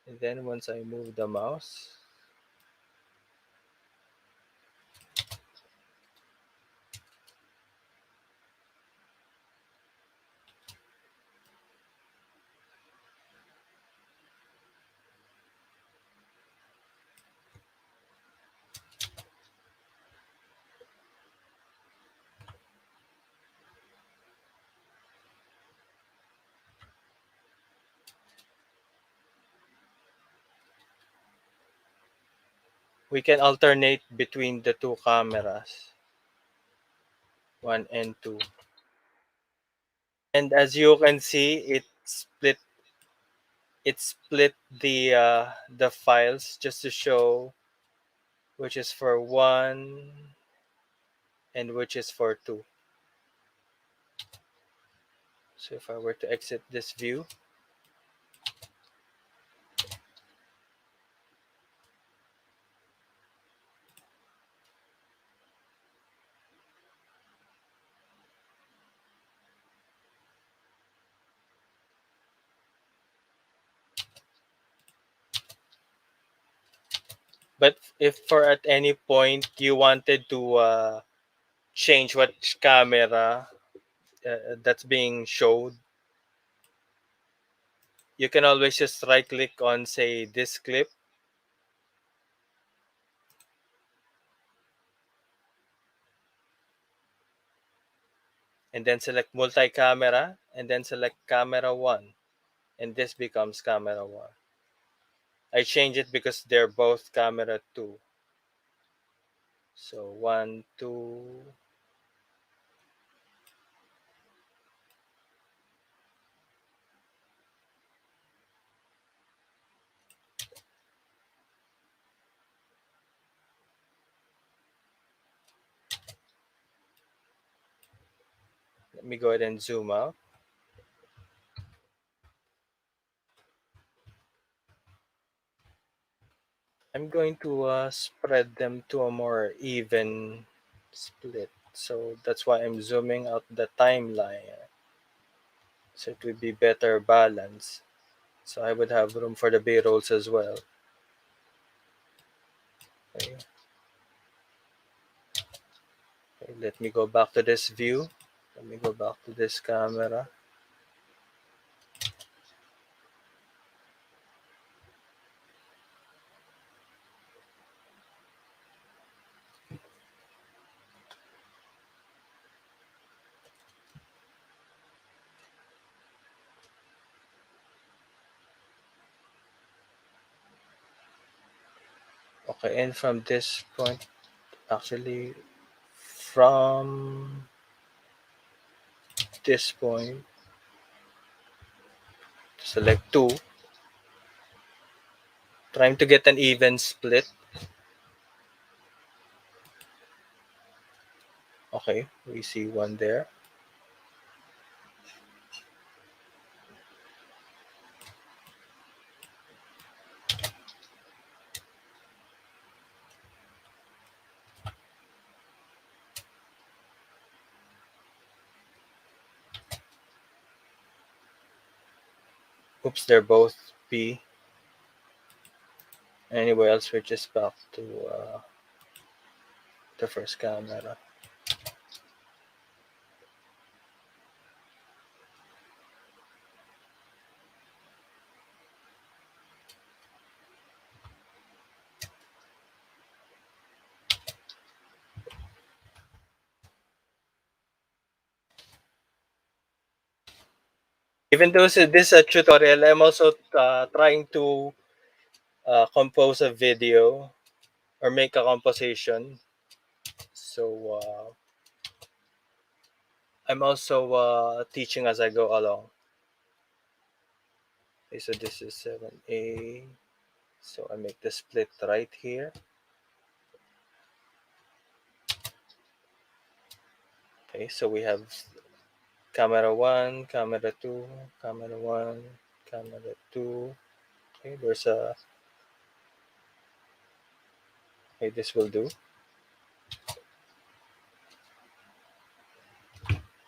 And then once I move the mouse, we can alternate between the two cameras, 1 and 2. And as you can see, it split the files just to show which is for 1 and which is for 2. So if I were to exit this view, but if for at any point you wanted to change which camera that's being showed, you can always just right click on, say, this clip, and then select multi-camera and then select camera 1, and this becomes camera 1. I change it because they're both camera 2. So 1, 2. Let me go ahead and zoom out. I'm going to spread them to a more even split. So that's why I'm zooming out the timeline. So it would be better balance. So I would have room for the B-rolls as well. Okay. Okay, let me go back to this view. Let me go back to this camera. Okay, and from this point, actually, from this point, select 2, trying to get an even split. Okay, we see one there. Oops, they're both B. Anyway, I'll switch this back to the first camera. Even though this is a tutorial, I'm also trying to compose a video or make a composition. So I'm also teaching as I go along. Okay, so this is 7A. So I make the split right here. Okay, so we have camera 1, camera 2, camera 1, camera 2. Okay, there's a, okay, this will do.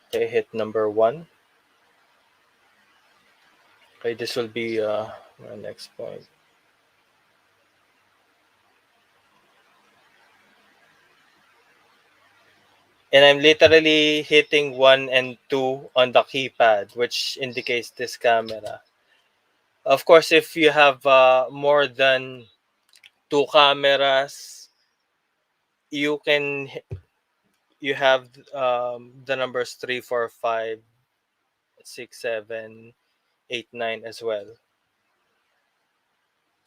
Okay, hit number 1. Okay, this will be my next point. And I'm literally hitting 1 and 2 on the keypad, which indicates this camera. Of course, if you have more than 2 cameras, you can you have the numbers 3, 4, 5, 6, 7, 8, 9 as well.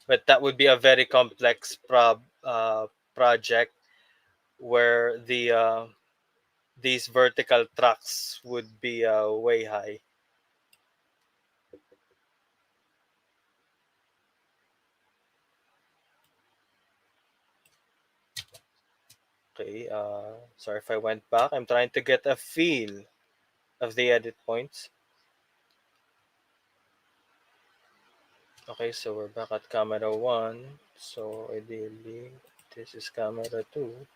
But that would be a very complex project where these vertical tracks would be way high. Okay, sorry if I went back. I'm trying to get a feel of the edit points. Okay, so we're back at camera 1. So ideally, this is camera 2.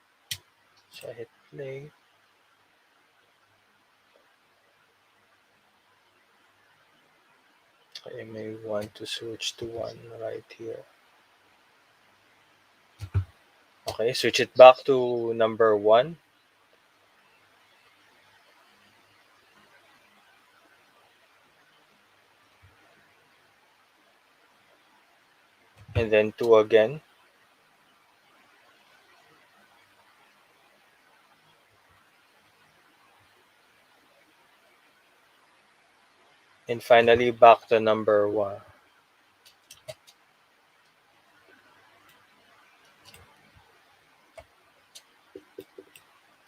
So I hit play. I may want to switch to 1 right here. Okay, switch it back to number 1. And then 2 again. And finally back to number 1.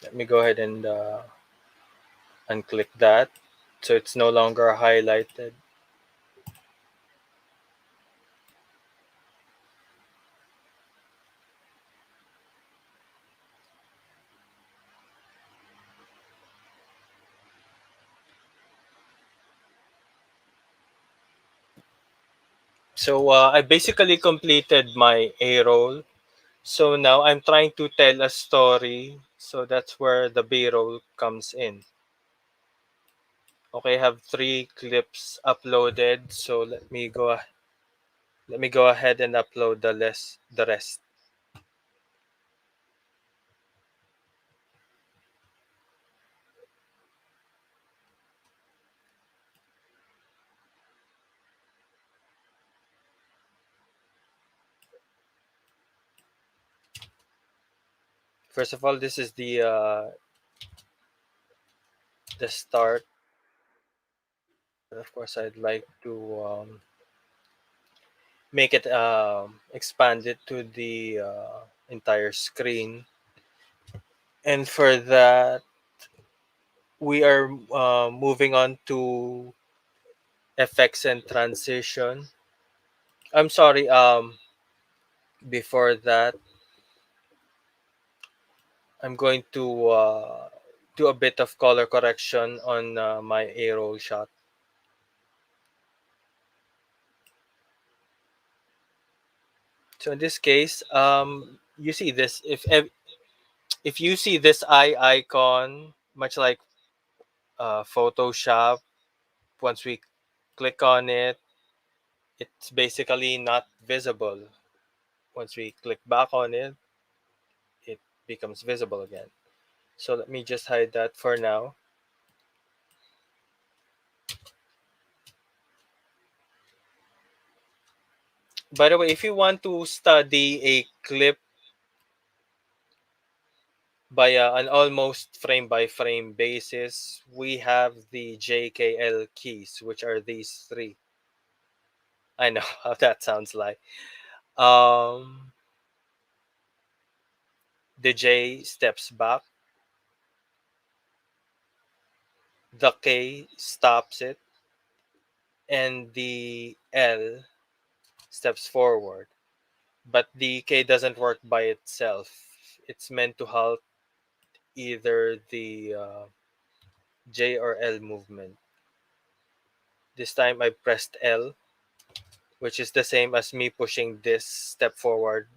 Let me go ahead and unclick that so it's no longer highlighted. So I basically completed my A roll. So now I'm trying to tell a story. So that's where the B roll comes in. Okay, I have 3 clips uploaded. So let me go ahead and upload the rest. First of all, this is the start. Of course, I'd like to make it expanded to the entire screen. And for that, we are moving on to effects and transition. I'm sorry. Before that, I'm going to do a bit of color correction on my A-roll shot. So in this case, you see this. If you see this eye icon, much like Photoshop, once we click on it, it's basically not visible. Once we click back on it, it becomes visible again. So let me just hide that for now. By the way, if you want to study a clip by an almost frame by frame basis, we have the JKL keys, which are these three. I know how that sounds like. Um, the J steps back, the K stops it, and the L steps forward. But the K doesn't work by itself. It's meant to halt either the J or L movement. This time I pressed L, which is the same as me pushing this step forward.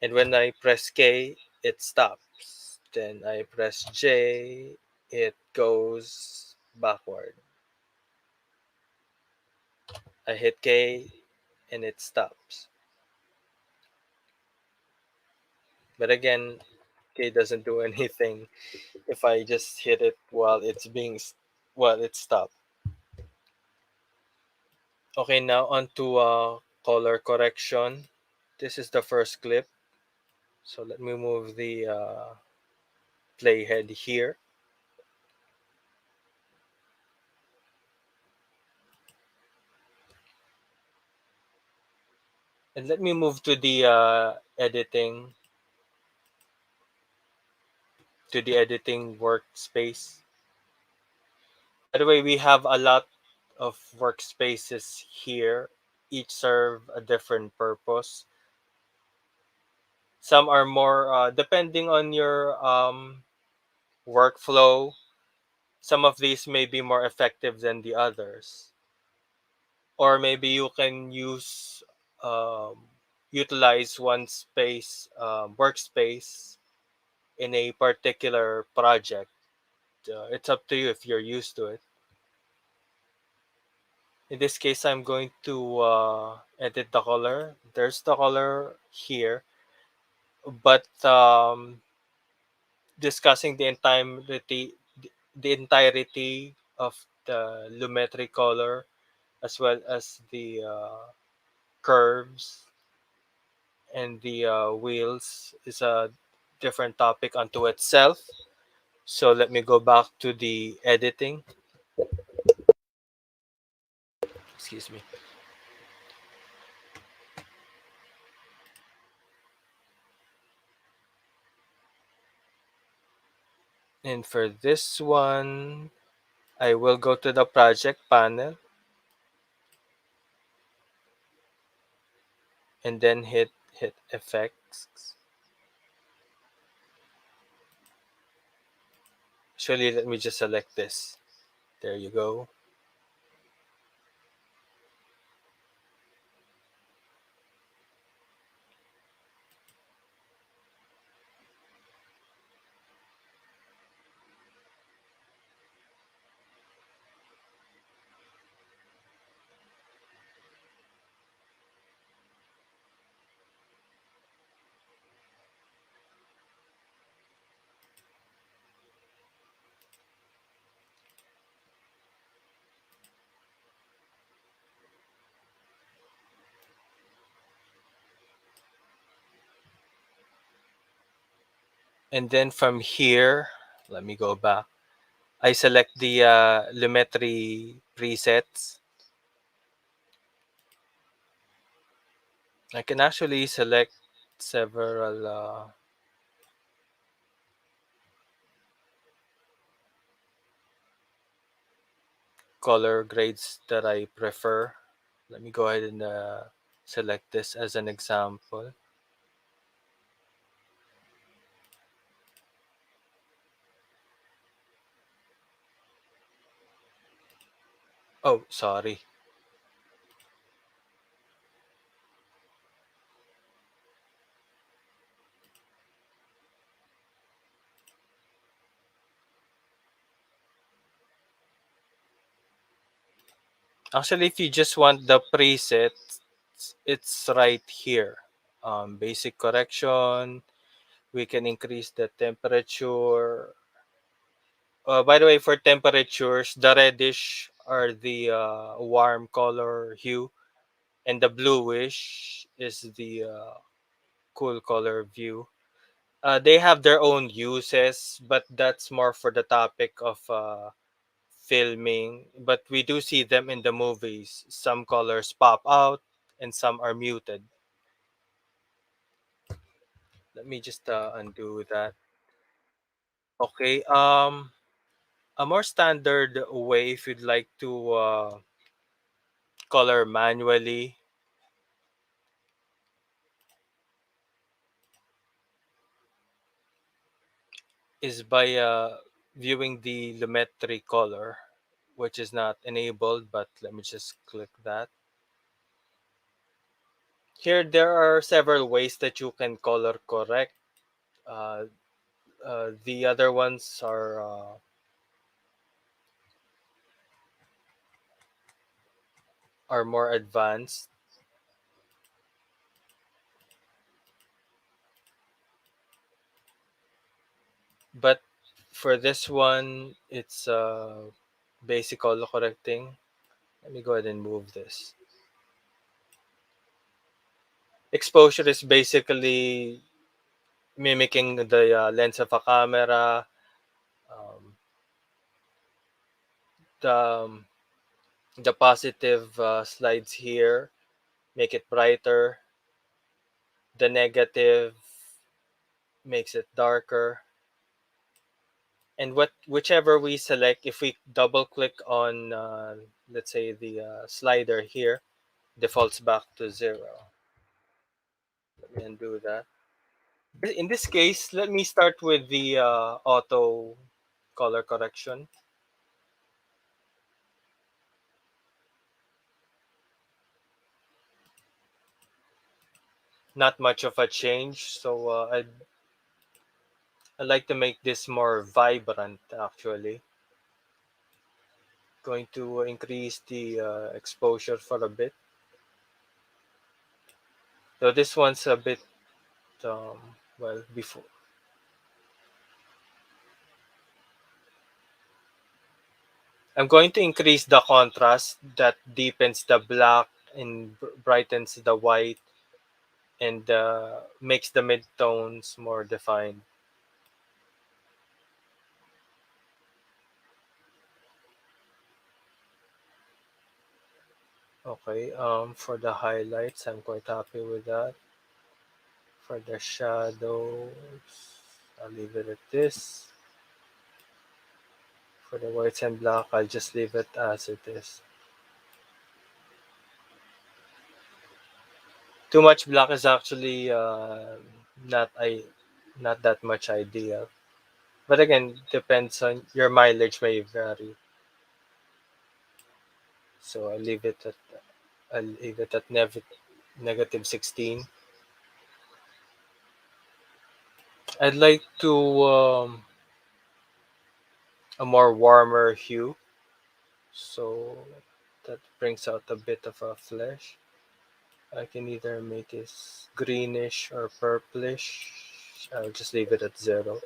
And when I press K, it stops. Then I press J, it goes backward. I hit K and it stops. But again, K doesn't do anything if I just hit it while while it's stopped. Okay, now on to color correction. This is the first clip. So let me move the playhead here. And let me move to the editing workspace. By the way, we have a lot of workspaces here. Each serve a different purpose. Some are more depending on your workflow. Some of these may be more effective than the others, or maybe you can utilize one space workspace in a particular project. It's up to you if you're used to it. In this case, I'm going to edit the color. There's the color here, but discussing the entirety of the lumetri color as well as the curves and the wheels is a different topic unto itself. So let me go back to the editing. Excuse me. And for this one, I will go to the project panel and then hit effects. Actually, let me just select this. There you go. And then from here, let me go back. I select the Lumetri presets. I can actually select several color grades that I prefer. Let me go ahead and select this as an example. Oh, sorry. Actually, if you just want the preset, it's right here. Basic correction. We can increase the temperature. By the way, for temperatures, the reddish are the warm color hue, and the bluish is the cool color view. They have their own uses, but that's more for the topic of filming. But we do see them in the movies. Some colors pop out, and some are muted. Let me just undo that. Okay. A more standard way, if you'd like to color manually, is by viewing the Lumetri color, which is not enabled. But let me just click that. Here, there are several ways that you can color correct. Uh, the other ones are more advanced, but for this one, it's basic color correcting. Let me go ahead and move this. Exposure is basically mimicking the lens of a camera. Um, the the positive slides here make it brighter. The negative makes it darker. And whichever we select, if we double click on, let's say, the slider here, defaults back to 0. Let me undo that. In this case, let me start with the auto color correction. Not much of a change, so I'd like to make this more vibrant actually. Going to increase the exposure for a bit. So this one's a bit, well, before. I'm going to increase the contrast that deepens the black and brightens the white and makes the midtones more defined. Okay, for the highlights, I'm quite happy with that. For the shadows, I'll leave it at this. For the whites and black, I'll just leave it as it is. Too much black is actually not I not that much ideal. But again, depends on your mileage may vary. So I'll leave it at negative 16. I'd like to a more warmer hue, so that brings out a bit of a flesh. I can either make it greenish or purplish. I'll just leave it at 0.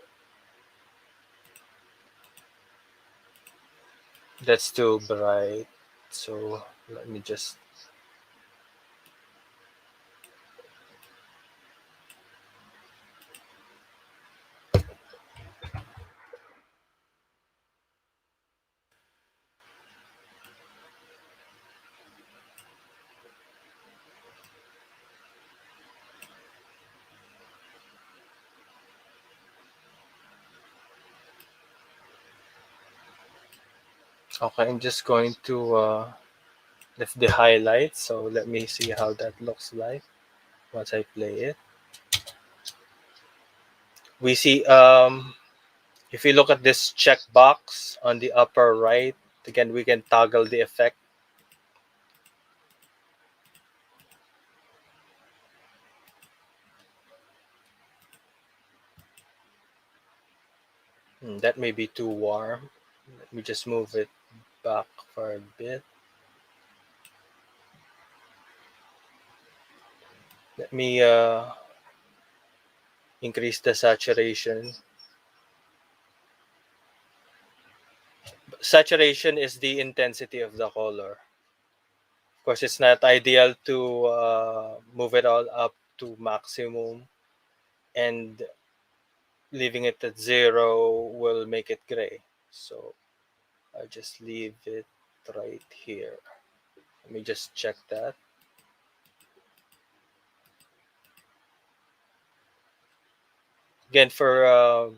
That's too bright. So let me just. Okay, I'm just going to lift the highlights. So let me see how that looks like once I play it. We see if you look at this checkbox on the upper right, again we can toggle the effect. That may be too warm. Let me just move it back for a bit. Let me increase the saturation. Saturation is the intensity of the color. Of course, it's not ideal to move it all up to maximum, and leaving it at zero will make it gray. So I'll just leave it right here. Let me just check that. Again, for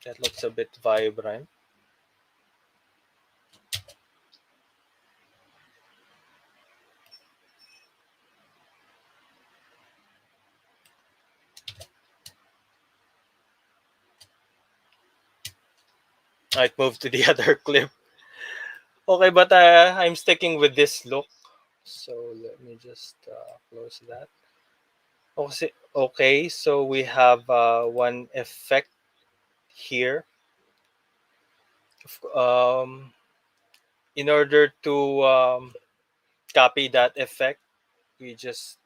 that looks a bit vibrant. I'd move to the other clip. Okay, but I'm sticking with this look. So let me just close that. Okay, so we have one effect here. In order to copy that effect, we just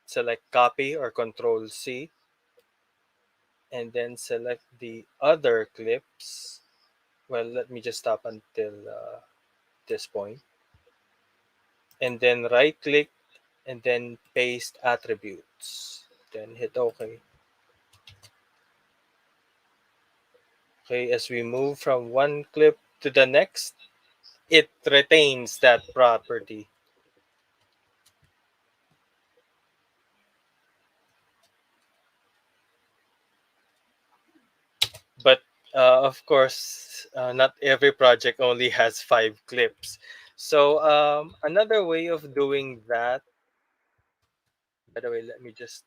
select copy or control C, and then select the other clips. Well, let me just stop until this point, and then right click and then paste attributes. Then hit OK. Okay, as we move from one clip to the next, it retains that property. But of course, not every project only has 5 clips. So another way of doing that, by the way, let me just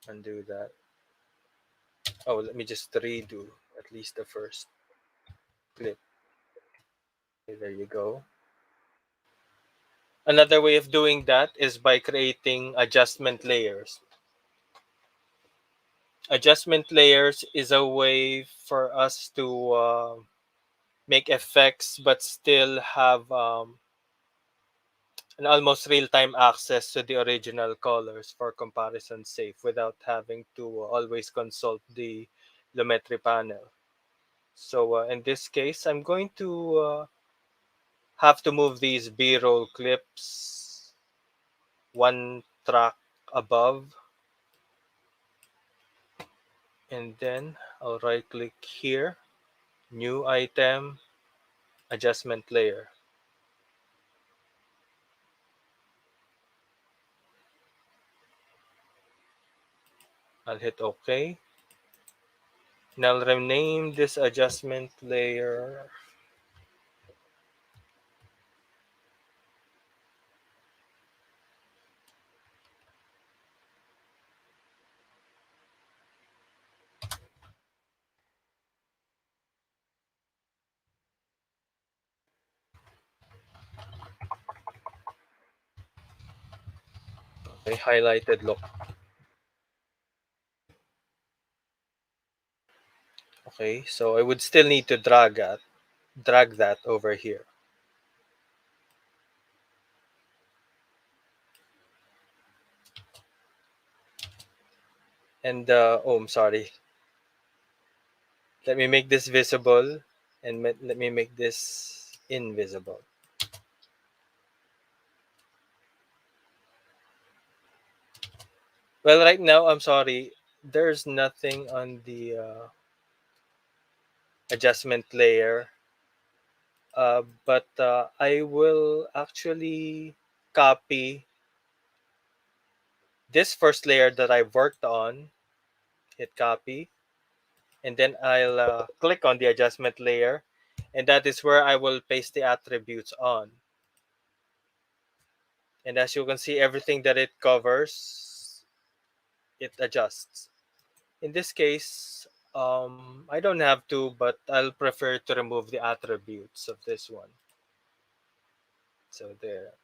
undo that. Oh, let me just redo at least the first clip. Okay, there you go. Another way of doing that is by creating adjustment layers. Adjustment layers is a way for us to make effects but still have an almost real-time access to the original colors for comparison sake without having to always consult the Lumetri panel. So in this case, I'm going to have to move these B-roll clips one track above, and then I'll right click here, new item, adjustment layer. I'll hit OK. Now I'll rename this adjustment layer. Okay, highlighted look. Okay, so I would still need to drag that over here. And oh, I'm sorry. Let me make this visible, and let me make this invisible. Well, right now, I'm sorry. There's nothing on the adjustment layer. But I will actually copy this first layer that I worked on, hit copy, and then I'll click on the adjustment layer, and that is where I will paste the attributes on. And as you can see, everything that it covers, it adjusts. In this case, I don't have to, but I'll prefer to remove the attributes of this one. So there.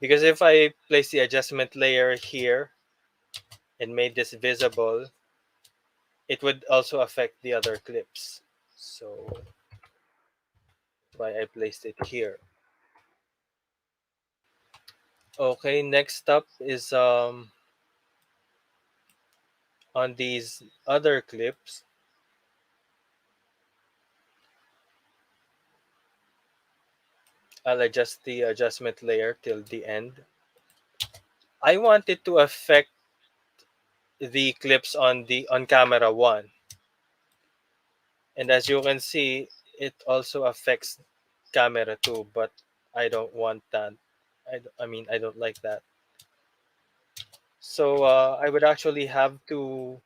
Because if I place the adjustment layer here and made this visible, it would also affect the other clips. So why I placed it here. Okay, next up is on these other clips, I'll adjust the adjustment layer till the end. I want it to affect the clips on camera 1. And as you can see, it also affects camera 2, but I don't want that. I mean, I don't like that. So I would actually have to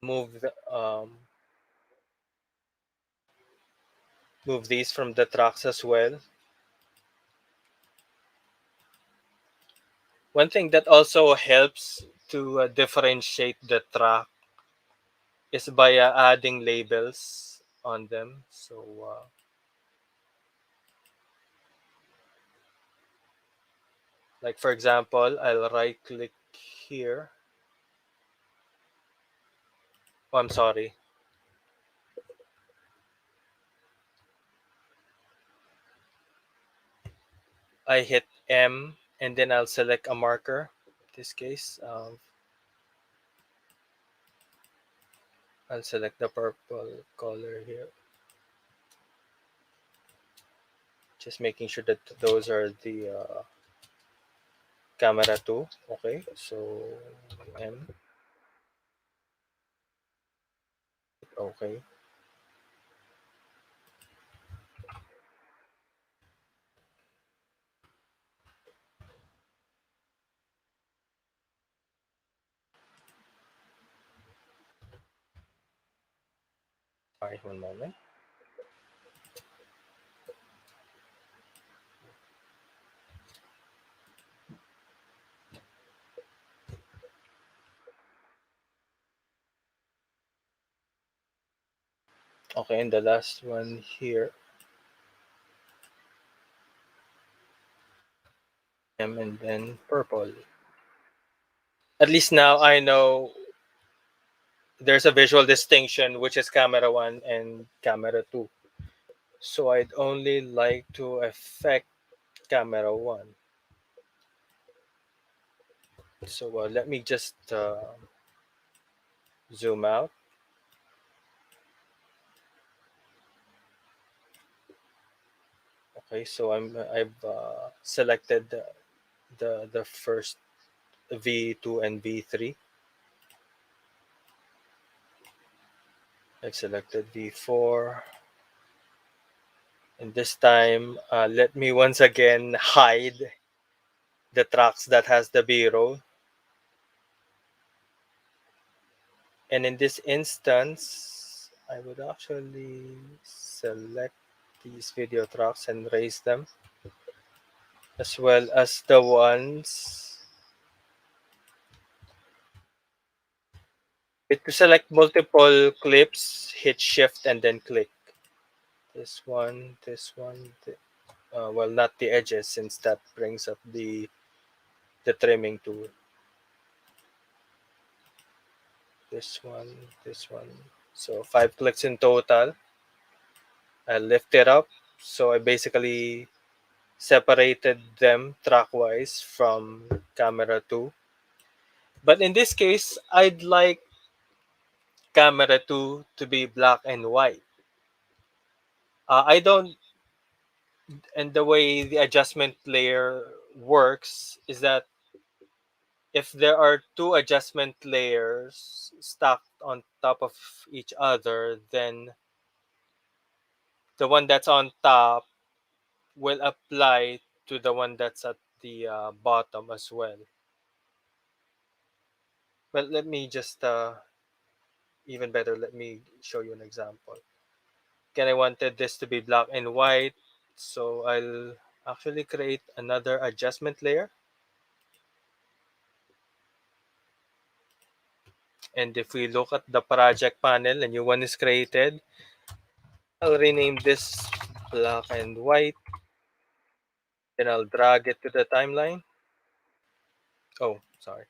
move move these from the tracks as well. One thing that also helps to differentiate the track is by adding labels on them. So, like for example, I'll right click here. Oh, I'm sorry. I hit M and then I'll select a marker. In this case, I'll select the purple color here. Just making sure that those are the camera 2. Okay, so M. Okay. Sorry, one moment. Okay, and the last one here, M and then purple. At least now I know there's a visual distinction, which is camera 1 and camera 2. So I'd only like to affect camera 1. So let me just zoom out. Okay, so I've selected the first V2 and V3. I've selected V4, and this time let me once again hide the tracks that has the B-roll. And in this instance, I would actually select these video tracks and raise them, as well as the ones to select multiple clips, hit shift and then click. This one, well, not the edges, since that brings up the trimming tool. This one. So 5 clicks in total. I lift it up. So I basically separated them trackwise from camera 2. But in this case, I'd like camera 2 to be black and white. I don't, and the way the adjustment layer works is that If there are two adjustment layers stacked on top of each other, then the one that's on top will apply to the one that's at the bottom as well. But let me just, even better, let me show you an example. Again, I wanted this to be black and white, so I'll actually create another adjustment layer. And if we look at the project panel, a new one is created. I'll rename this black and white. Then I'll drag it to the timeline. Oh, sorry.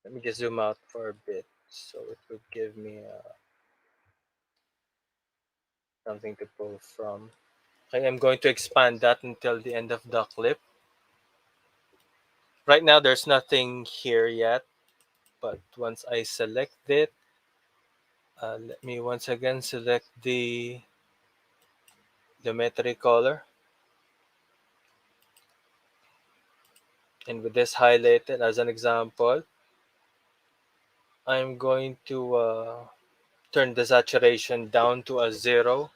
Let me just zoom out for a bit so it would give me something to pull from. Okay, I'm going to expand that until the end of the clip. Right now, there's nothing here yet, but once I select it, let me once again select the metric color. And with this highlighted as an example, I'm going to turn the saturation down to a 0.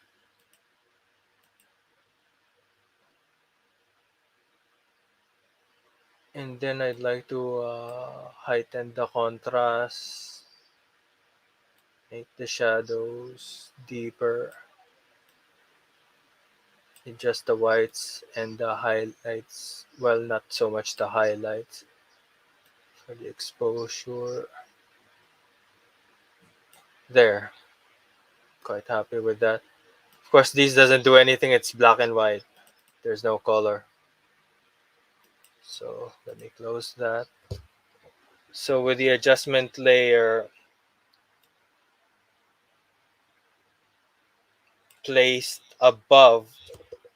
And then I'd like to heighten the contrast, make the shadows deeper, adjust the whites and the highlights. Well, not so much the highlights. For the exposure, there, quite happy with that. Of course, this doesn't do anything. It's black and white. There's no color. So let me close that. So with the adjustment layer placed above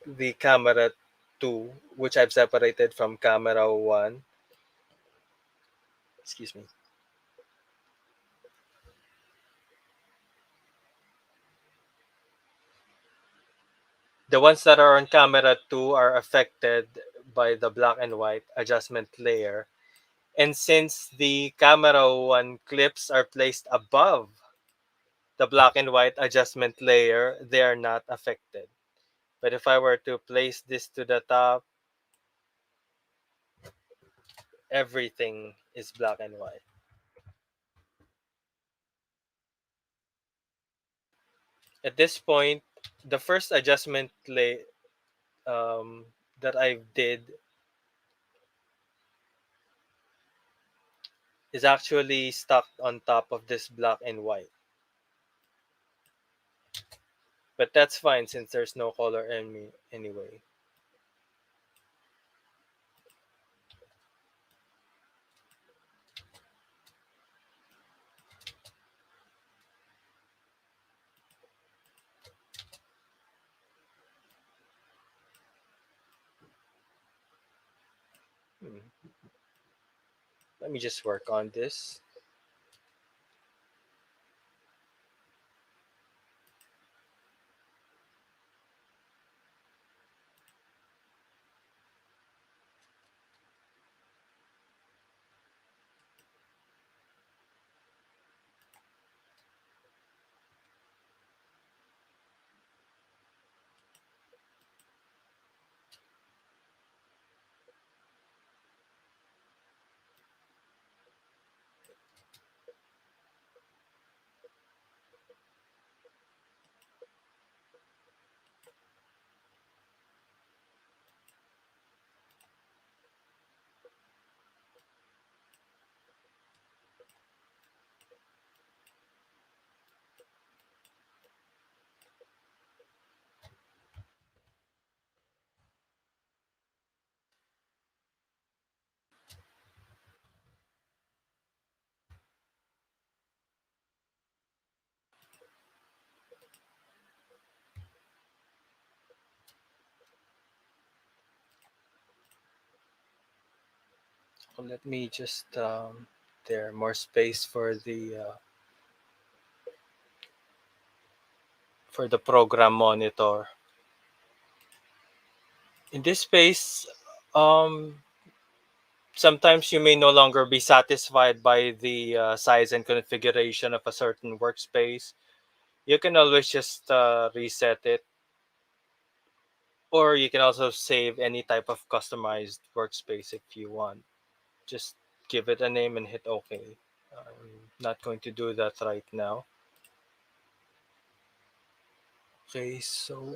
the camera 2, which I've separated from camera 1, excuse me, the ones that are on camera 2 are affected by the black and white adjustment layer. And since the camera 1 clips are placed above the black and white adjustment layer, they are not affected. But if I were to place this to the top, everything is black and white. At this point, the first adjustment that I did is actually stuck on top of this black and white. But that's fine since there's no color in me anyway. Hmm. Let me just work on this. Well, let me just there more space for the program monitor. In this space, um, sometimes you may no longer be satisfied by the size and configuration of a certain workspace. You can always just reset it, or you can also save any type of customized workspace if you want. Just give it a name and hit OK. I'm not going to do that right now. Okay, so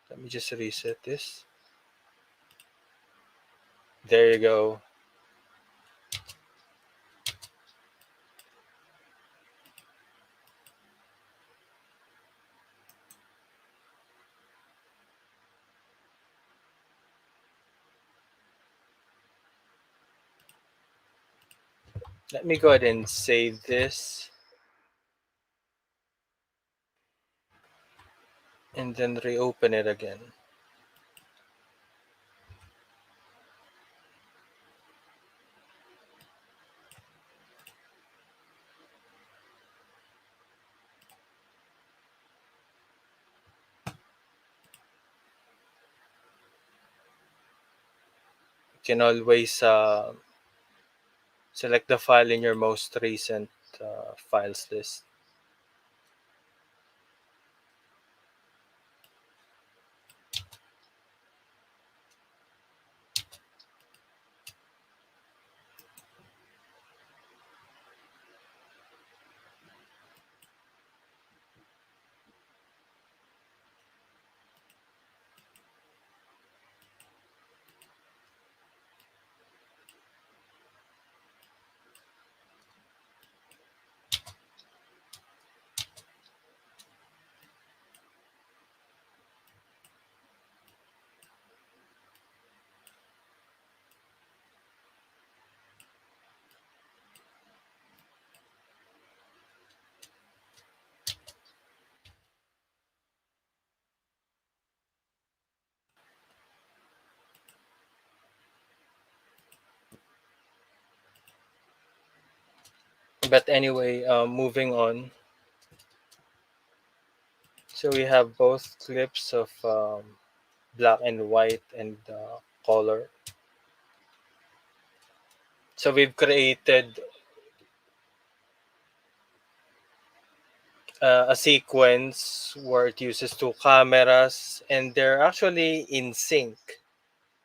let me just reset this. There you go. Let me go ahead and save this and then reopen it again. You can always select the file in your most recent files list. But anyway, moving on. So we have both clips of black and white and color. So we've created a sequence where it uses two cameras and they're actually in sync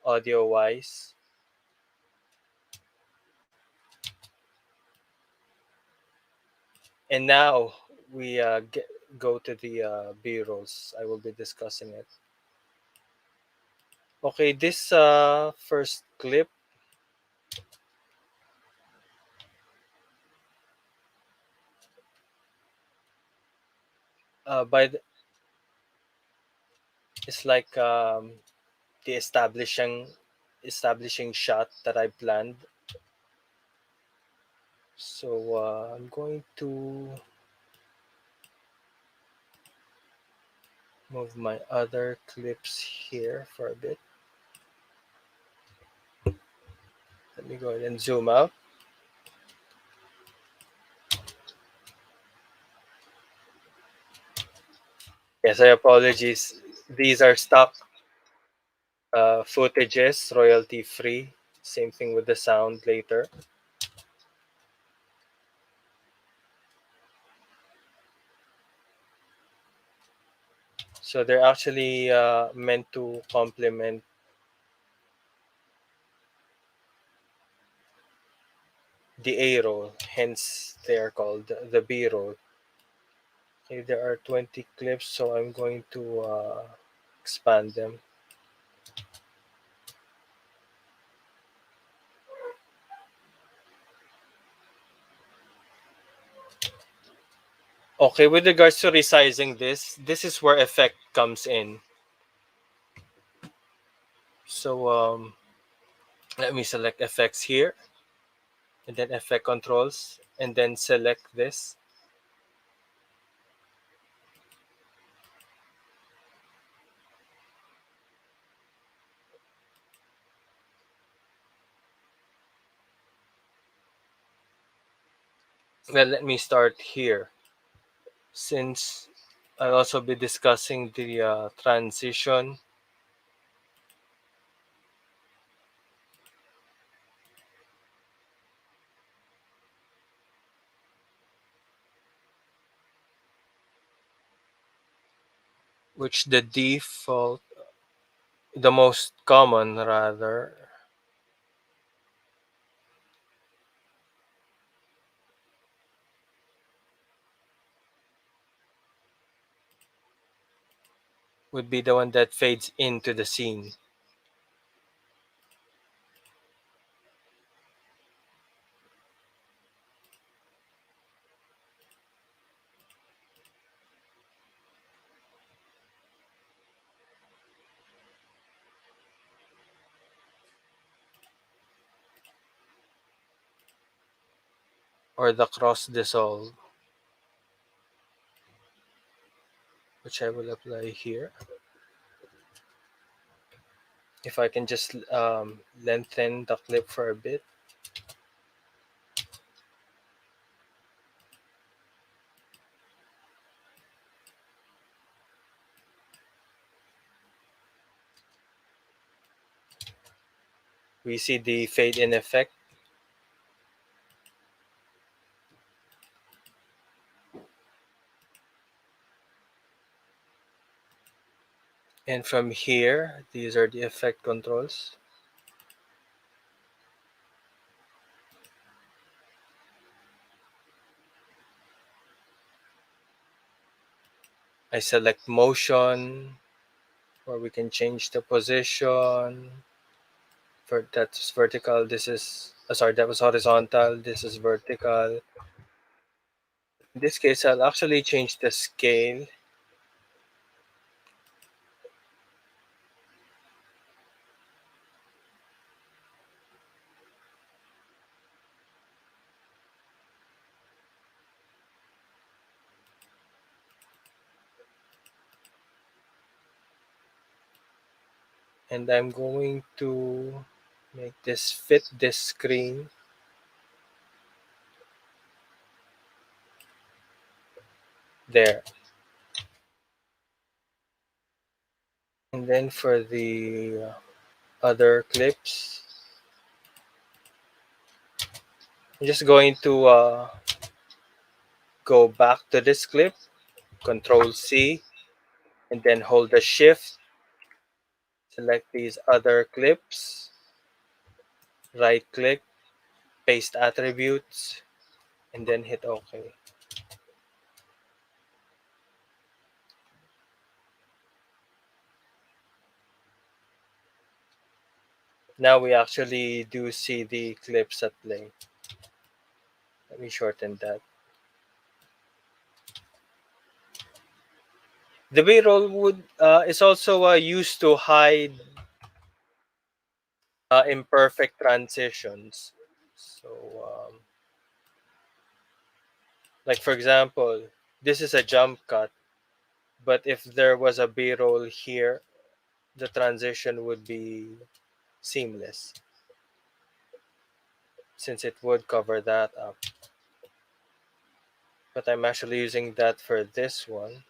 audio wise. And now we go to the B rolls. I will be discussing it. Okay, this first clip by the, it's like the establishing shot that I planned. So I'm going to move my other clips here for a bit. Let me go ahead and zoom out. Yes, I apologies. These are stock footages, royalty free. Same thing with the sound later. So they're actually meant to complement the A roll, hence they are called the B roll. Okay, there are 20 clips, so I'm going to expand them. Okay, with regards to resizing this is where effect comes in. So let me select effects here, and then effect controls, and then select this. Well, let me start here, since I'll also be discussing the transition. Which the default, the most common rather, would be the one that fades into the scene, or the cross dissolve, which I will apply here. If I can just lengthen the clip for a bit. We see the fade in effect. And from here, these are the effect controls. I select motion, where we can change the position. For that's vertical, this is sorry, that was horizontal, this is vertical. In this case, I'll actually change the scale, and I'm going to make this fit this screen there. And then for the other clips, I'm just going to go back to this clip, Control C, and then hold the Shift, select these other clips, right click, paste attributes, and then hit OK. Now we actually do see the clips at play. Let me shorten that. The B-roll would is also used to hide imperfect transitions. So, like for example, this is a jump cut, but if there was a B-roll here, the transition would be seamless, since it would cover that up. But I'm actually using that for this one.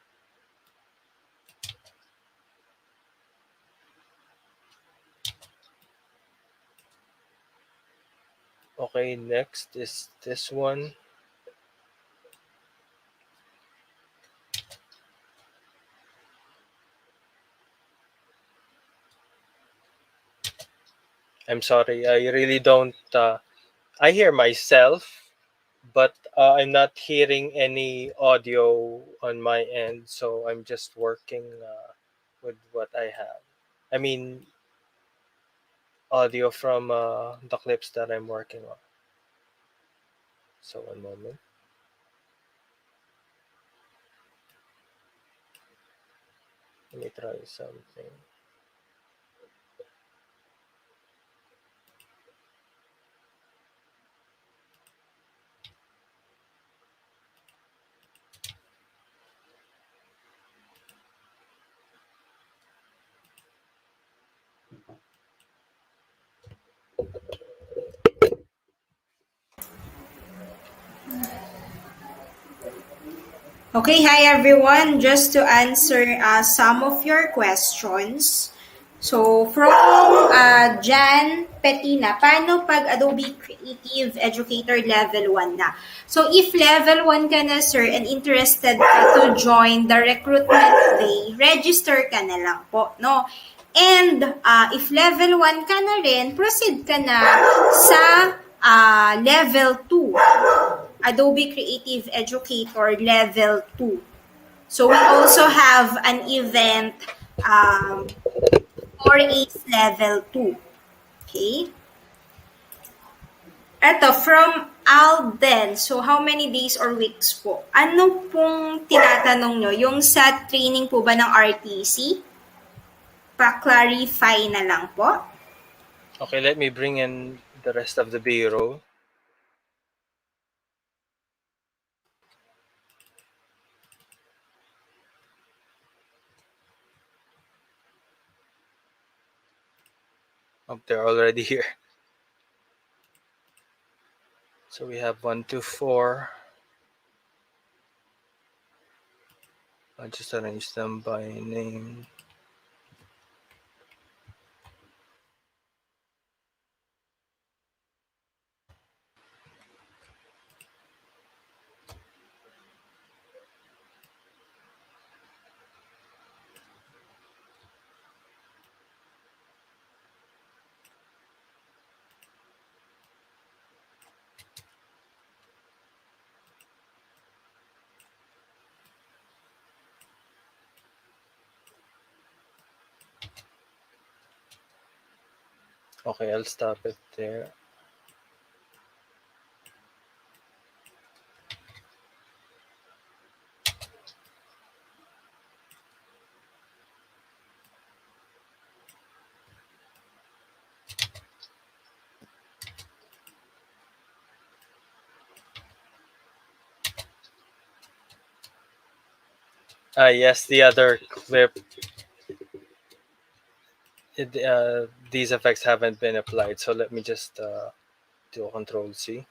Okay, next is this one. I'm sorry, I really don't. I hear myself, but I'm not hearing any audio on my end, so I'm just working with what I have. I mean, audio from the clips that I'm working on. So, one moment. Let me try something. Okay, hi everyone. Just to answer some of your questions. So, from Jan Petina, paano pag Adobe Creative Educator Level 1 na? So, if Level 1 ka na, sir, and interested ka to join the recruitment day, register ka na lang po, no? And if Level 1 ka na rin, proceed ka na sa Level 2. Adobe Creative Educator Level 2. So we also have an event for ACE Level 2. Okay? Eto, from Alden. So, how many days or weeks po? Ano pong tinatanong nyo? Yung sa training po ba ng RTC? Pa-clarify na lang po. Okay, let me bring in the rest of the B-roll. Oh, they're already here. So we have 1, 2, 4. I'll just arrange them by name. Okay, I'll stop it there. Yes, the other clip, these effects haven't been applied. So let me just do a Control C.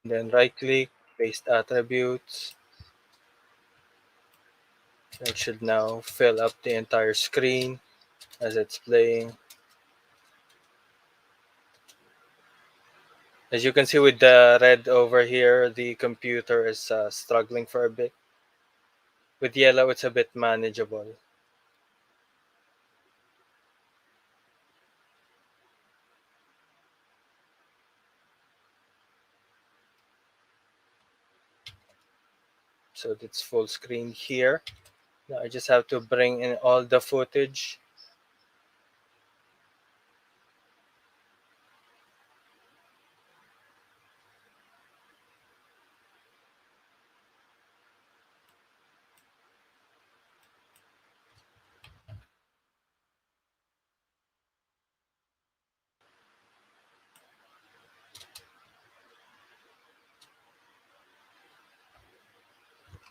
Then right click, paste attributes. It should now fill up the entire screen as it's playing. As you can see with the red over here, the computer is struggling for a bit. With yellow, it's a bit manageable. So it's full screen here. Now I just have to bring in all the footage.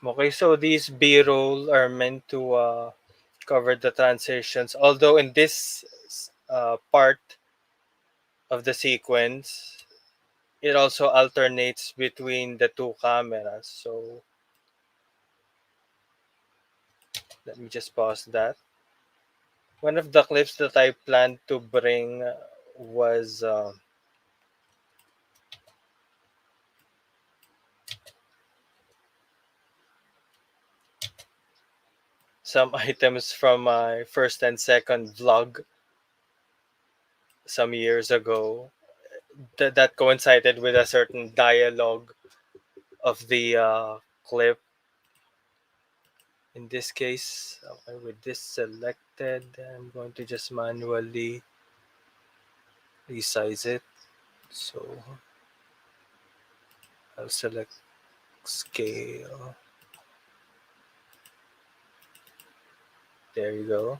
Okay, so these B-roll are meant to cover the transitions. Although in this part of the sequence, it also alternates between the two cameras. So let me just pause that. One of the clips that I planned to bring was some items from my first and second vlog some years ago that coincided with a certain dialogue of the clip. In this case, okay, with this selected, I'm going to just manually resize it. So I'll select scale. There you go.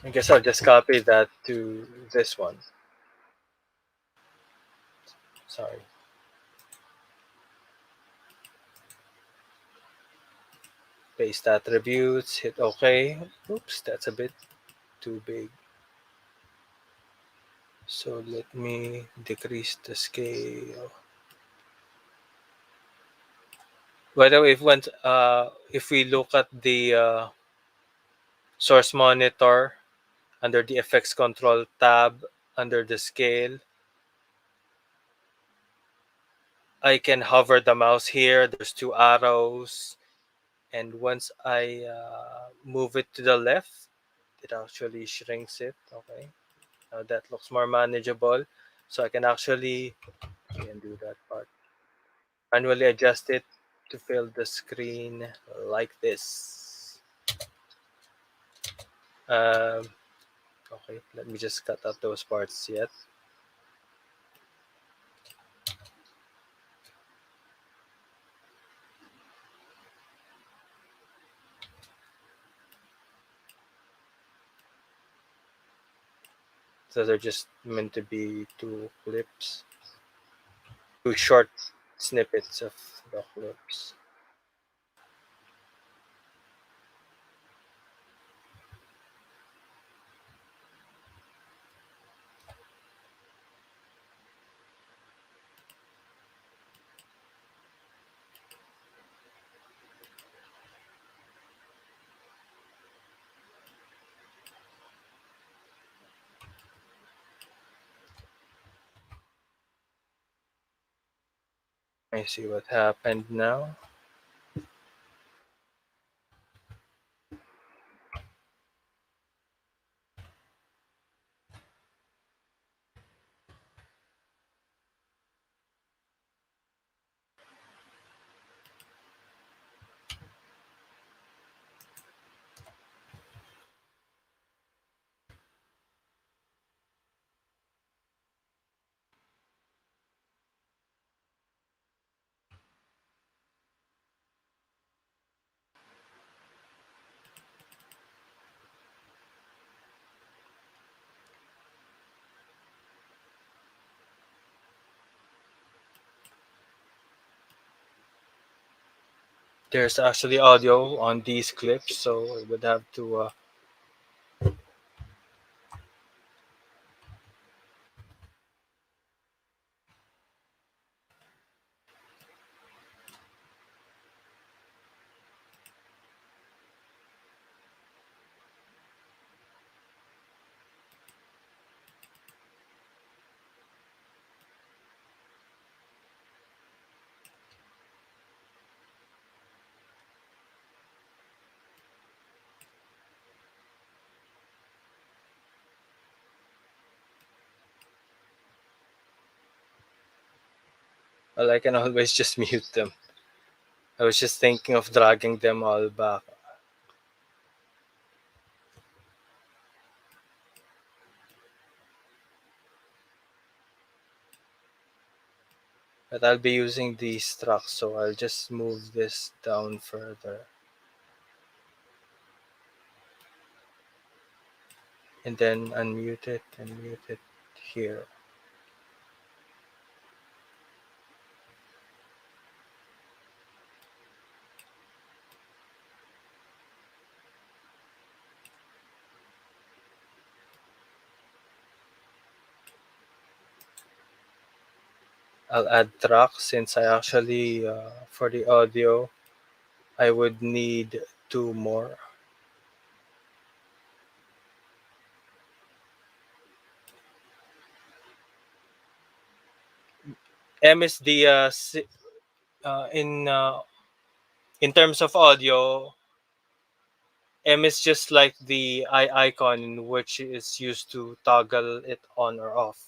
I guess I'll just copy that to this one. Sorry. Paste attributes, hit OK. Oops, that's a bit too big. So let me decrease the scale. By the way, if we look at the source monitor under the effects control tab under the scale, I can hover the mouse here. There's two arrows, and once I move it to the left, it actually shrinks it. Okay, now that looks more manageable. So I can do that part. Manually adjust it to fill the screen like this. Um, okay, let me just cut out those parts yet. So they're just meant to be two clips, two short snippets of the clips. I see what happened now. There's actually audio on these clips, so I would have to. Well, I can always just mute them. I was just thinking of dragging them all back, but I'll be using these tracks, so I'll just move this down further and then unmute it and mute it here. I'll add tracks since I actually, for the audio, I would need two more. M is the in terms of audio, M is just like the eye icon, which is used to toggle it on or off.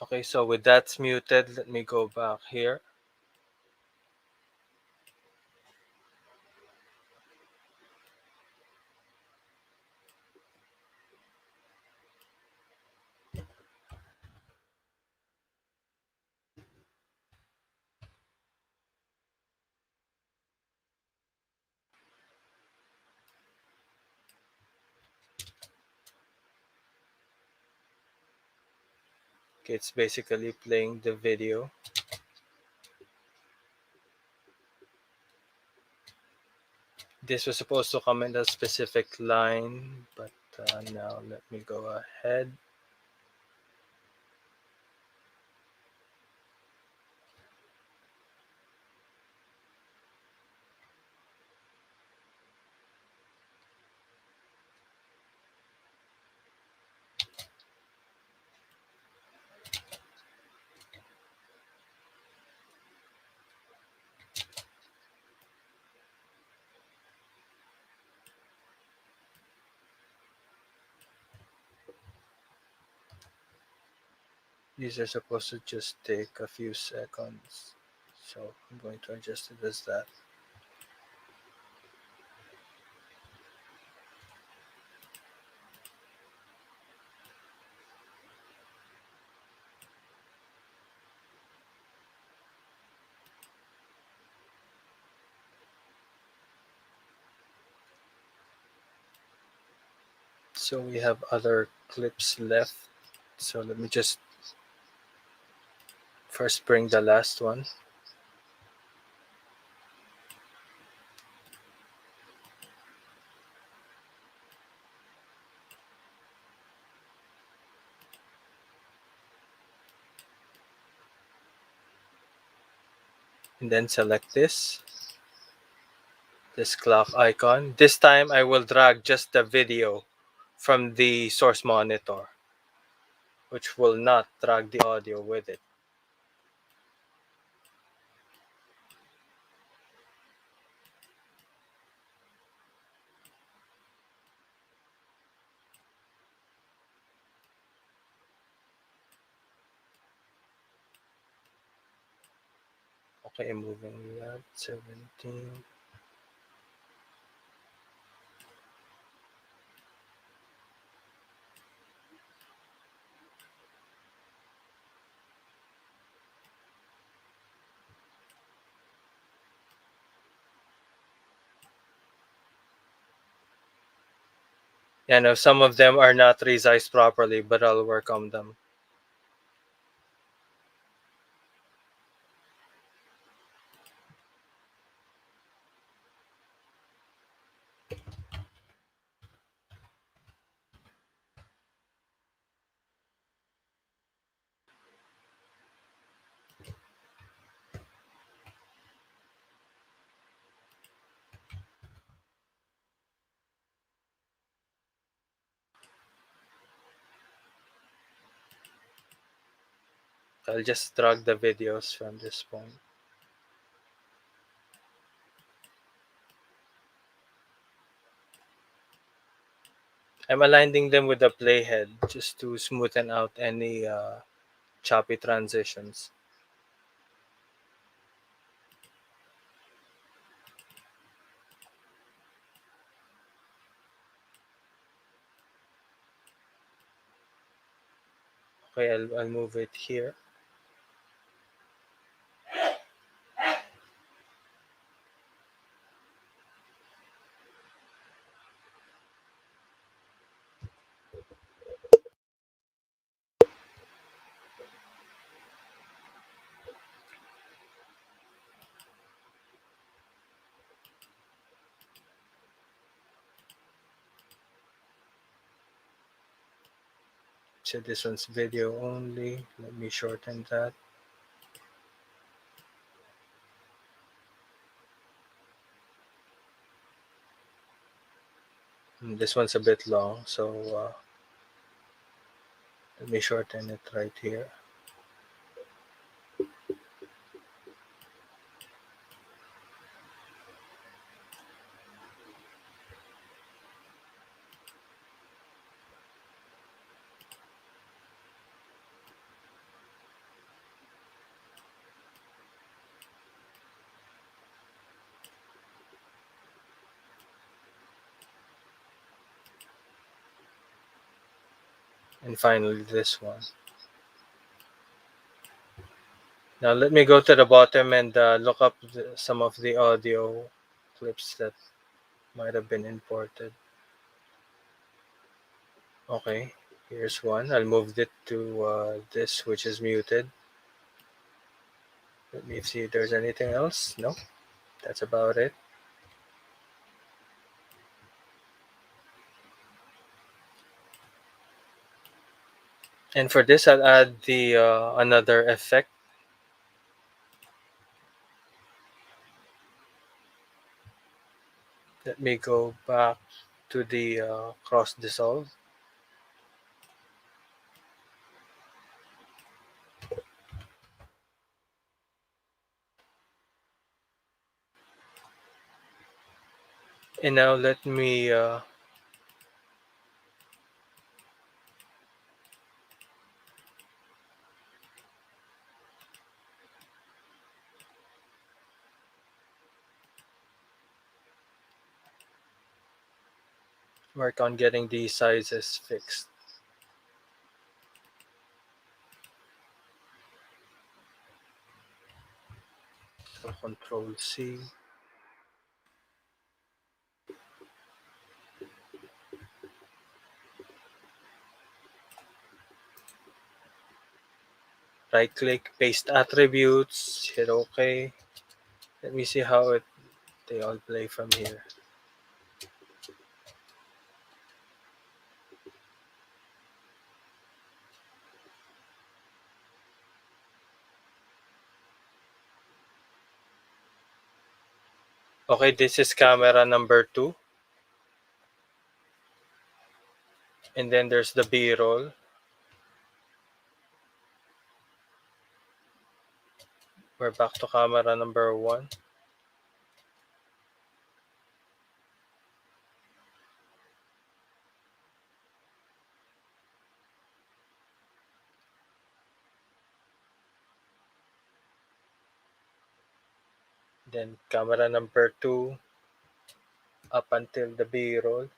Okay, so with that's muted, let me go back here. Okay, it's basically playing the video. This was supposed to come in a specific line, but now let me go ahead. These are supposed to just take a few seconds. So I'm going to adjust it as that. So we have other clips left. So let me just first bring the last one. And then select this clock icon. This time I will drag just the video from the source monitor, which will not drag the audio with it. Okay, moving that 17. Yeah, no, some of them are not resized properly, but I'll work on them. I'll just drag the videos from this point. I'm aligning them with the playhead just to smoothen out any choppy transitions. Okay, I'll move it here. So this one's video only. Let me shorten that. This one's a bit long, so Let me shorten it right here. And finally this one. Now let me go to the bottom and look up some of the audio clips that might have been imported. Okay, here's one. I'll move it to this, which is muted. Let me see if there's anything else. No, that's about it. And for this, I'll add the another effect. Let me go back to the cross dissolve. And now let me work on getting these sizes fixed. So Control C. Right click, paste attributes, hit OK. Let me see how they all play from here. Okay, this is camera number 2. And then there's the B-roll. We're back to camera number 1. Then camera number 2 up until the B-roll.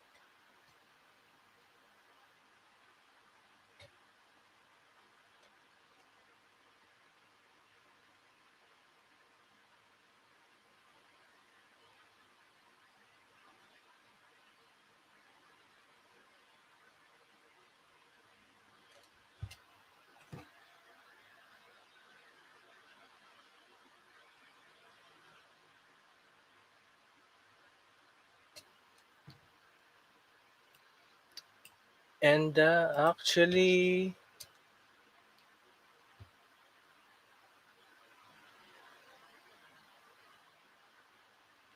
And actually,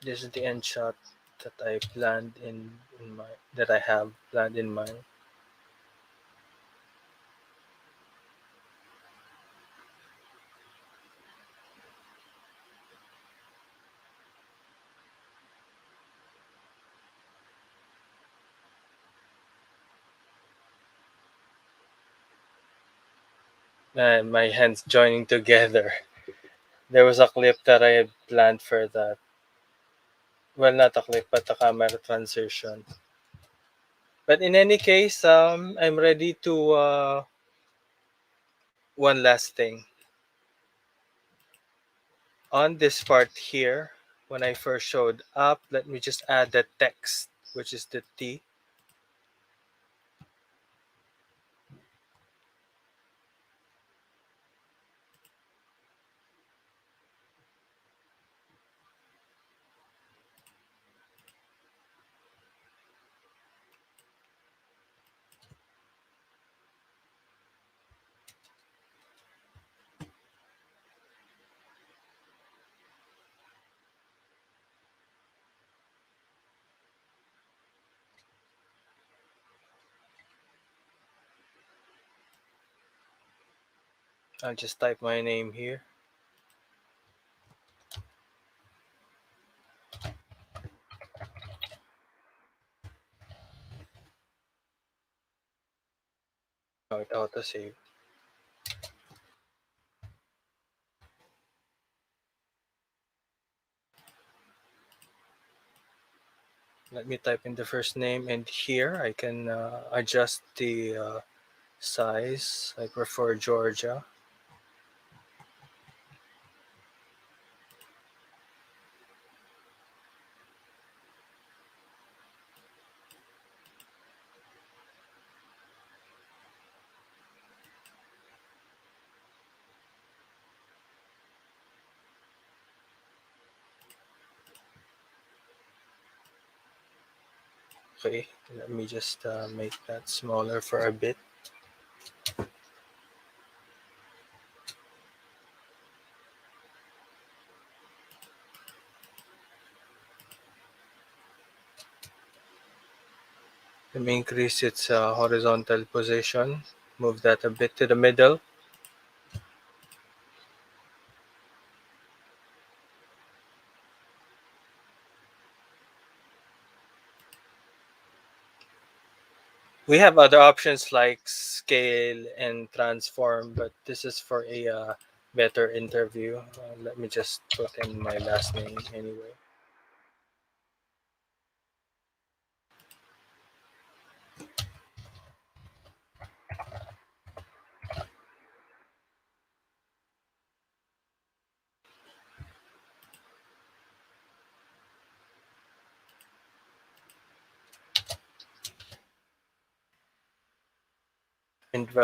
this is the end shot that I planned in my that I have planned in mind. And my hands joining together. There was a clip that I had planned for that. Well, not a clip, but a camera transition. But in any case, I'm ready to one last thing. On this part here, when I first showed up, let me just add the text, which is the T. I'll just type my name here. Oh, it auto save. Let me type in the first name, and here I can adjust the size. I prefer Georgia. Okay, let me just make that smaller for a bit. Let me increase its horizontal position. Move that a bit to the middle. We have other options like scale and transform, but this is for a better interview. Let me just put in my last name anyway. And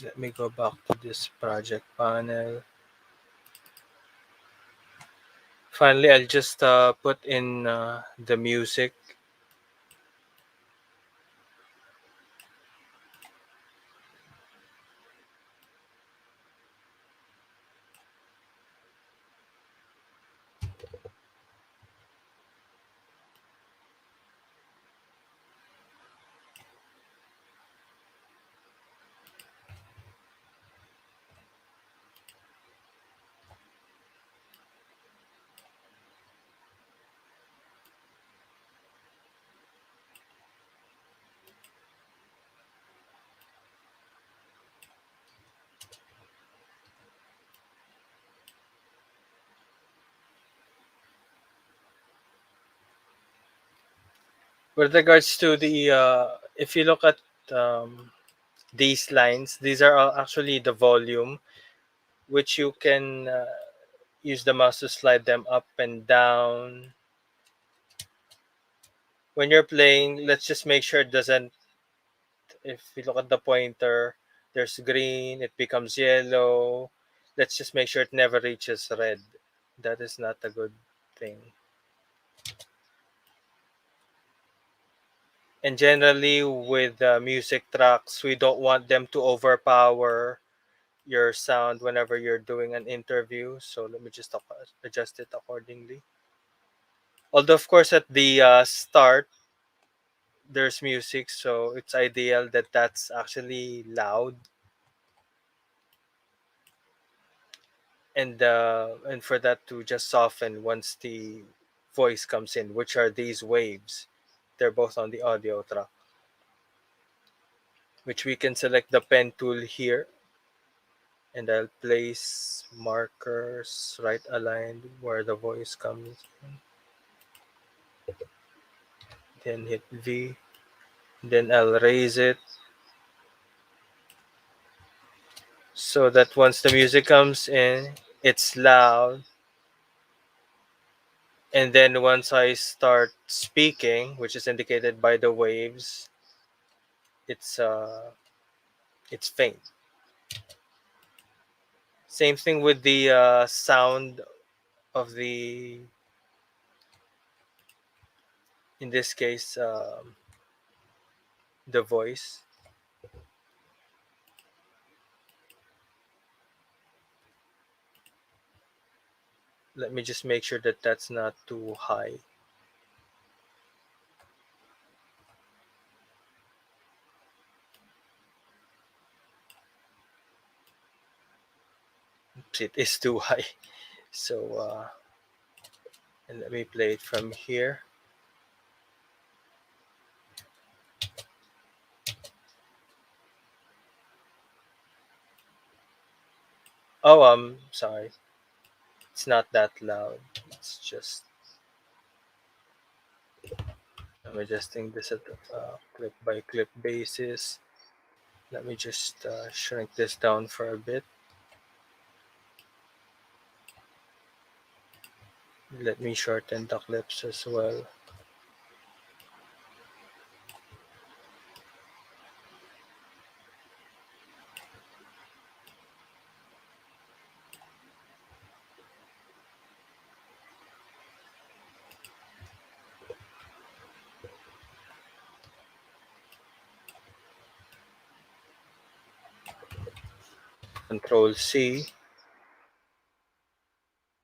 let me go back to this project panel. Finally, I'll just put in the music. With regards to the, if you look at these lines, these are all actually the volume, which you can use the mouse to slide them up and down. When you're playing, let's just make sure it doesn't, if you look at the pointer, there's green, it becomes yellow. Let's just make sure it never reaches red. That is not a good thing. And generally, with music tracks, we don't want them to overpower your sound whenever you're doing an interview. So let me just adjust it accordingly. Although, of course, at the start, there's music, so it's ideal that that's actually loud, and for that to just soften once the voice comes in, which are these waves. They're both on the audio track, which we can select the pen tool here, and I'll place markers right aligned where the voice comes in. Then hit V. Then I'll raise it so that once the music comes in, it's loud. And then once I start speaking, which is indicated by the waves, it's it's faint. Same thing with the sound of the, in this case, the voice. Let me just make sure that that's not too high. Oops, it is too high. So and let me play it from here. Oh, sorry. It's not that loud. It's just I'm adjusting this at clip by clip basis. Let me just shrink this down for a bit. Let me shorten the clips as well. Control C.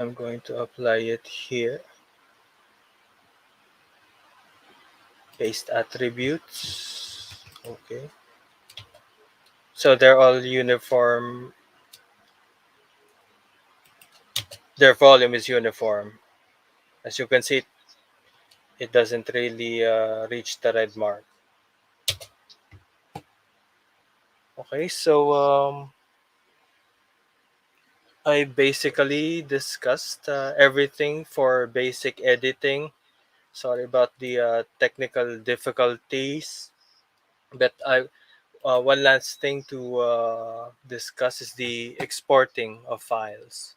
I'm going to apply it here. Paste attributes. Okay. So they're all uniform. Their volume is uniform. As you can see, it doesn't really reach the red mark. Okay, so I basically discussed everything for basic editing. Sorry about the technical difficulties, but I one last thing to discuss is the exporting of files.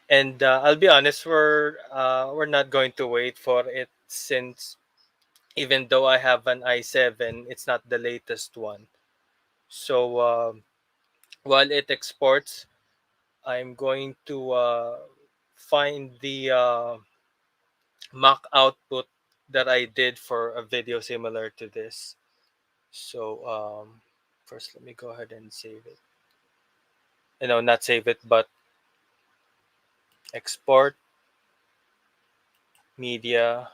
And I'll be honest, we're not going to wait for it since even though I have an i7, it's not the latest one. So while it exports, I'm going to find the mock output that I did for a video similar to this. So first, let me go ahead and save it. Not save it, but export media.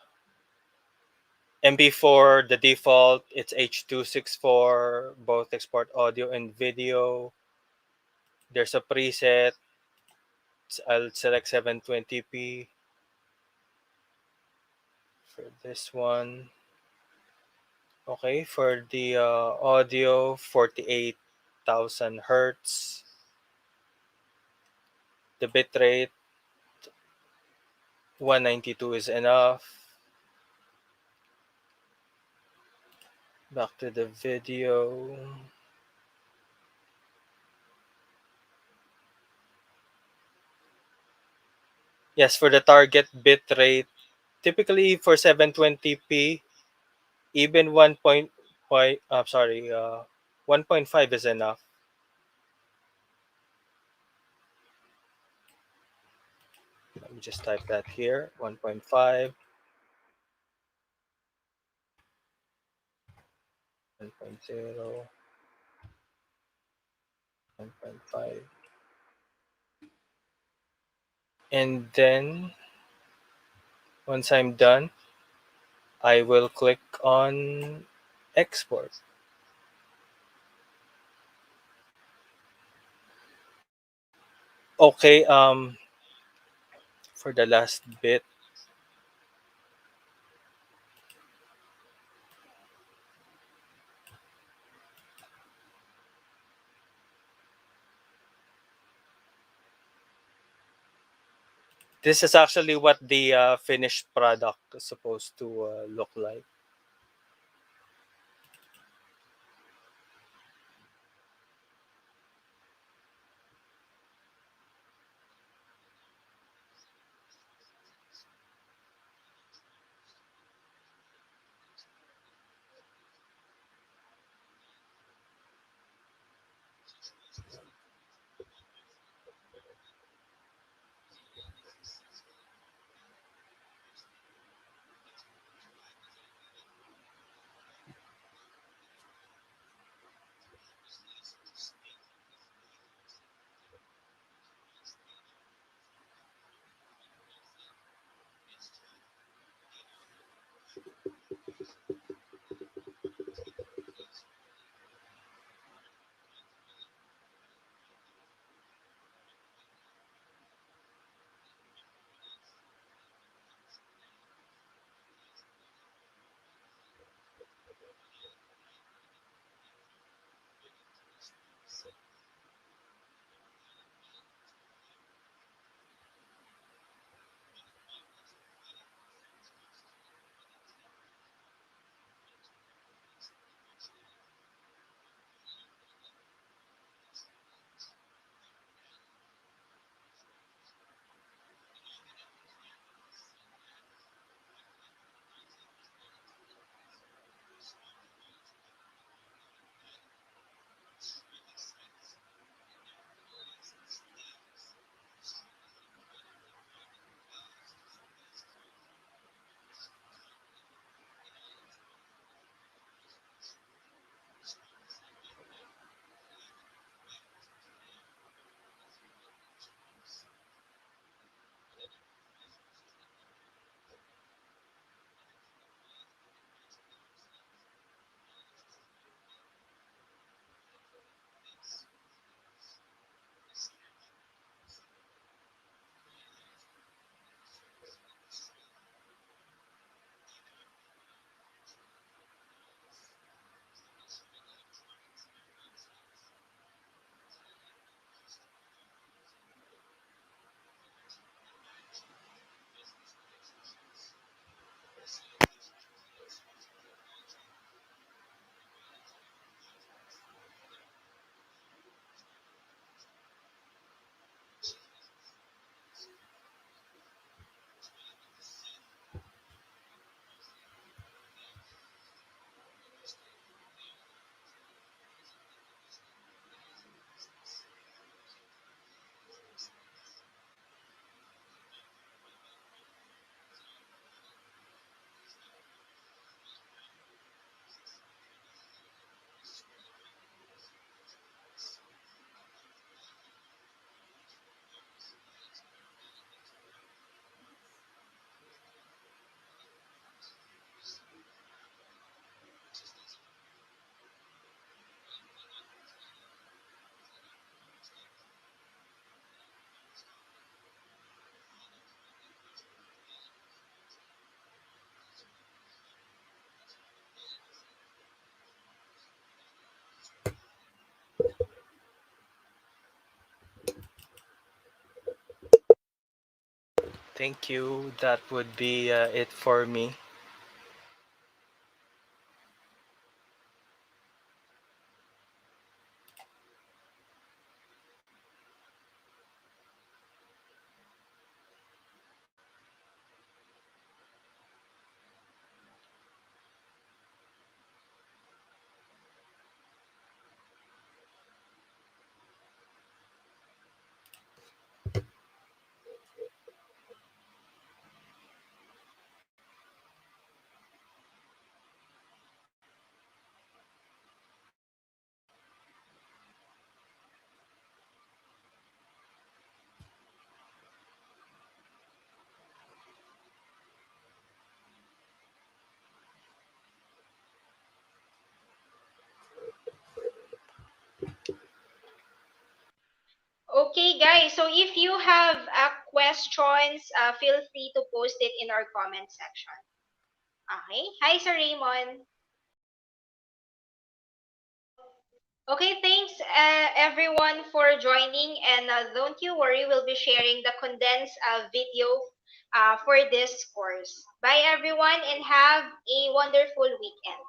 MP4, the default, it's H.264, both export audio and video. There's a preset. I'll select 720p for this one. Okay, for the audio, 48,000 hertz. The bitrate, 192 is enough. Back to the video. Yes, for the target bitrate, typically for 720p, even 1.5 is enough. Let me just type that here, 1.5, 1.0, 1.5. And then once I'm done, I will click on export. Okay, for the last bit, this is actually what the finished product is supposed to look like. Thank you. That would be it for me. Okay, guys. So if you have questions, feel free to post it in our comment section. Okay. Hi, Sir Raymond. Okay, thanks everyone for joining. And don't you worry, we'll be sharing the condensed video for this course. Bye, everyone, and have a wonderful weekend.